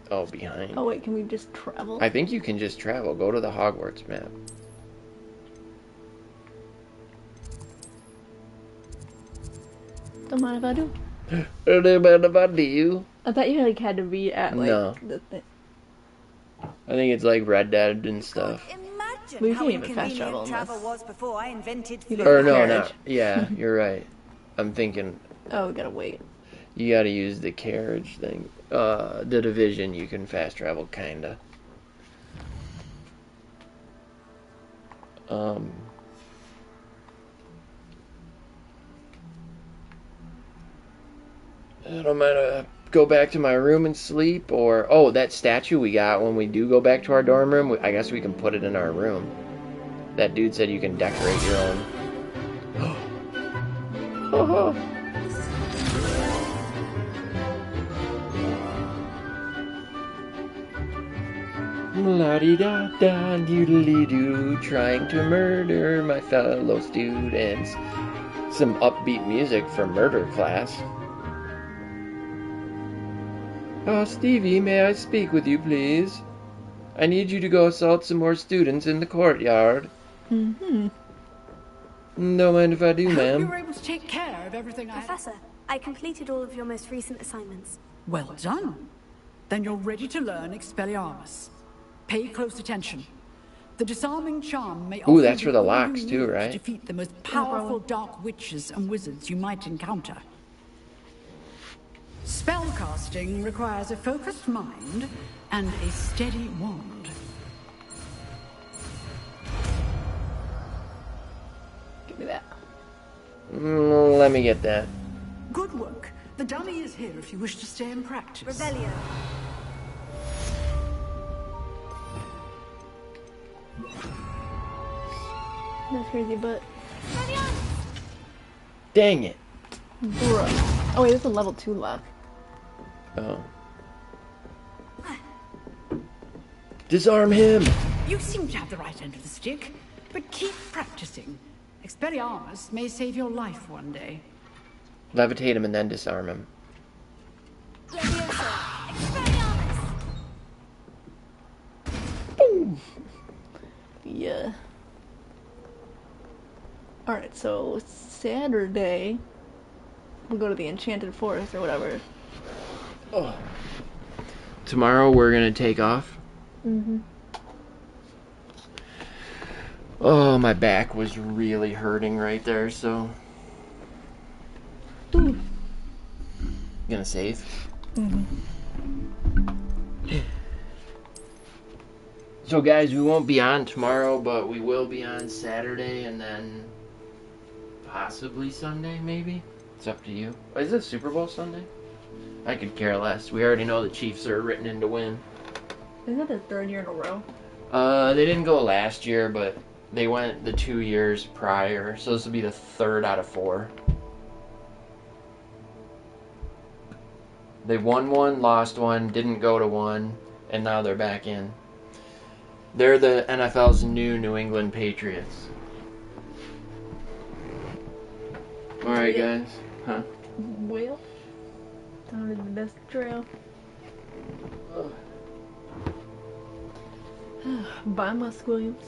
Oh, behind. Oh wait, can we just travel? I think you can just travel. Go to the Hogwarts map. Don't mind if I do. Don't mind if I do. I thought you like had to be at like No. the thing. I think it's like Red Dead and stuff. We How can't even fast inconvenient travel travel unless... was before I invented You food. Or no, carriage. not. Yeah, you're right. I'm thinking Oh, we gotta wait. you gotta use the carriage thing. The Division, you can fast travel, kinda. I don't mind go back to my room and sleep, or oh, that statue we got when we do go back to our dorm room, I guess we can put it in our room. That dude said you can decorate your own. La-di-da-da, doodly-doo, trying to murder my fellow students. Some upbeat music for murder class. Oh, Stevie, may I speak with you, please? I need you to go assault some more students in the courtyard. Mm-hmm. Don't mind if I do, You ma'am. were able to take care of everything Professor, I completed all of your most recent assignments. Well done. Then you're ready to learn Expelliarmus. Pay close attention. The disarming charm may Ooh, offer that's you for the all locks you too, need to right? defeat the most powerful dark witches and wizards you might encounter. Spellcasting requires a focused mind and a steady wand. Give me that. Let me get that. Good work. The dummy is here if you wish to stay and practice. Revelio. That's crazy, but Dang it. bruh. Oh wait, this is a level 2 lock. Oh. Disarm him! You seem to have the right end of the stick, but keep practicing. Expelliarmus may save your life one day. Levitate him and then disarm him. Boom! Yeah. Alright, so Saturday, we'll go to the Enchanted Forest or whatever. Oh. Tomorrow we're gonna take off. Mm-hmm. Oh, my back was really hurting right there, so... Ooh. Gonna save? Mm-hmm. So guys, we won't be on tomorrow, but we will be on Saturday and then possibly Sunday, maybe? It's up to you. Is it Super Bowl Sunday? I could care less. We already know the Chiefs are written in to win. Isn't that their 3rd year in a row? They didn't go last year, but they went the 2 years prior, so this will be the 3rd out of 4. They won one, lost one, didn't go to one, and now they're back in. They're the NFL's new New England Patriots. Alright, guys. Huh? Well, down to the best trail. Bye, Musk Williams.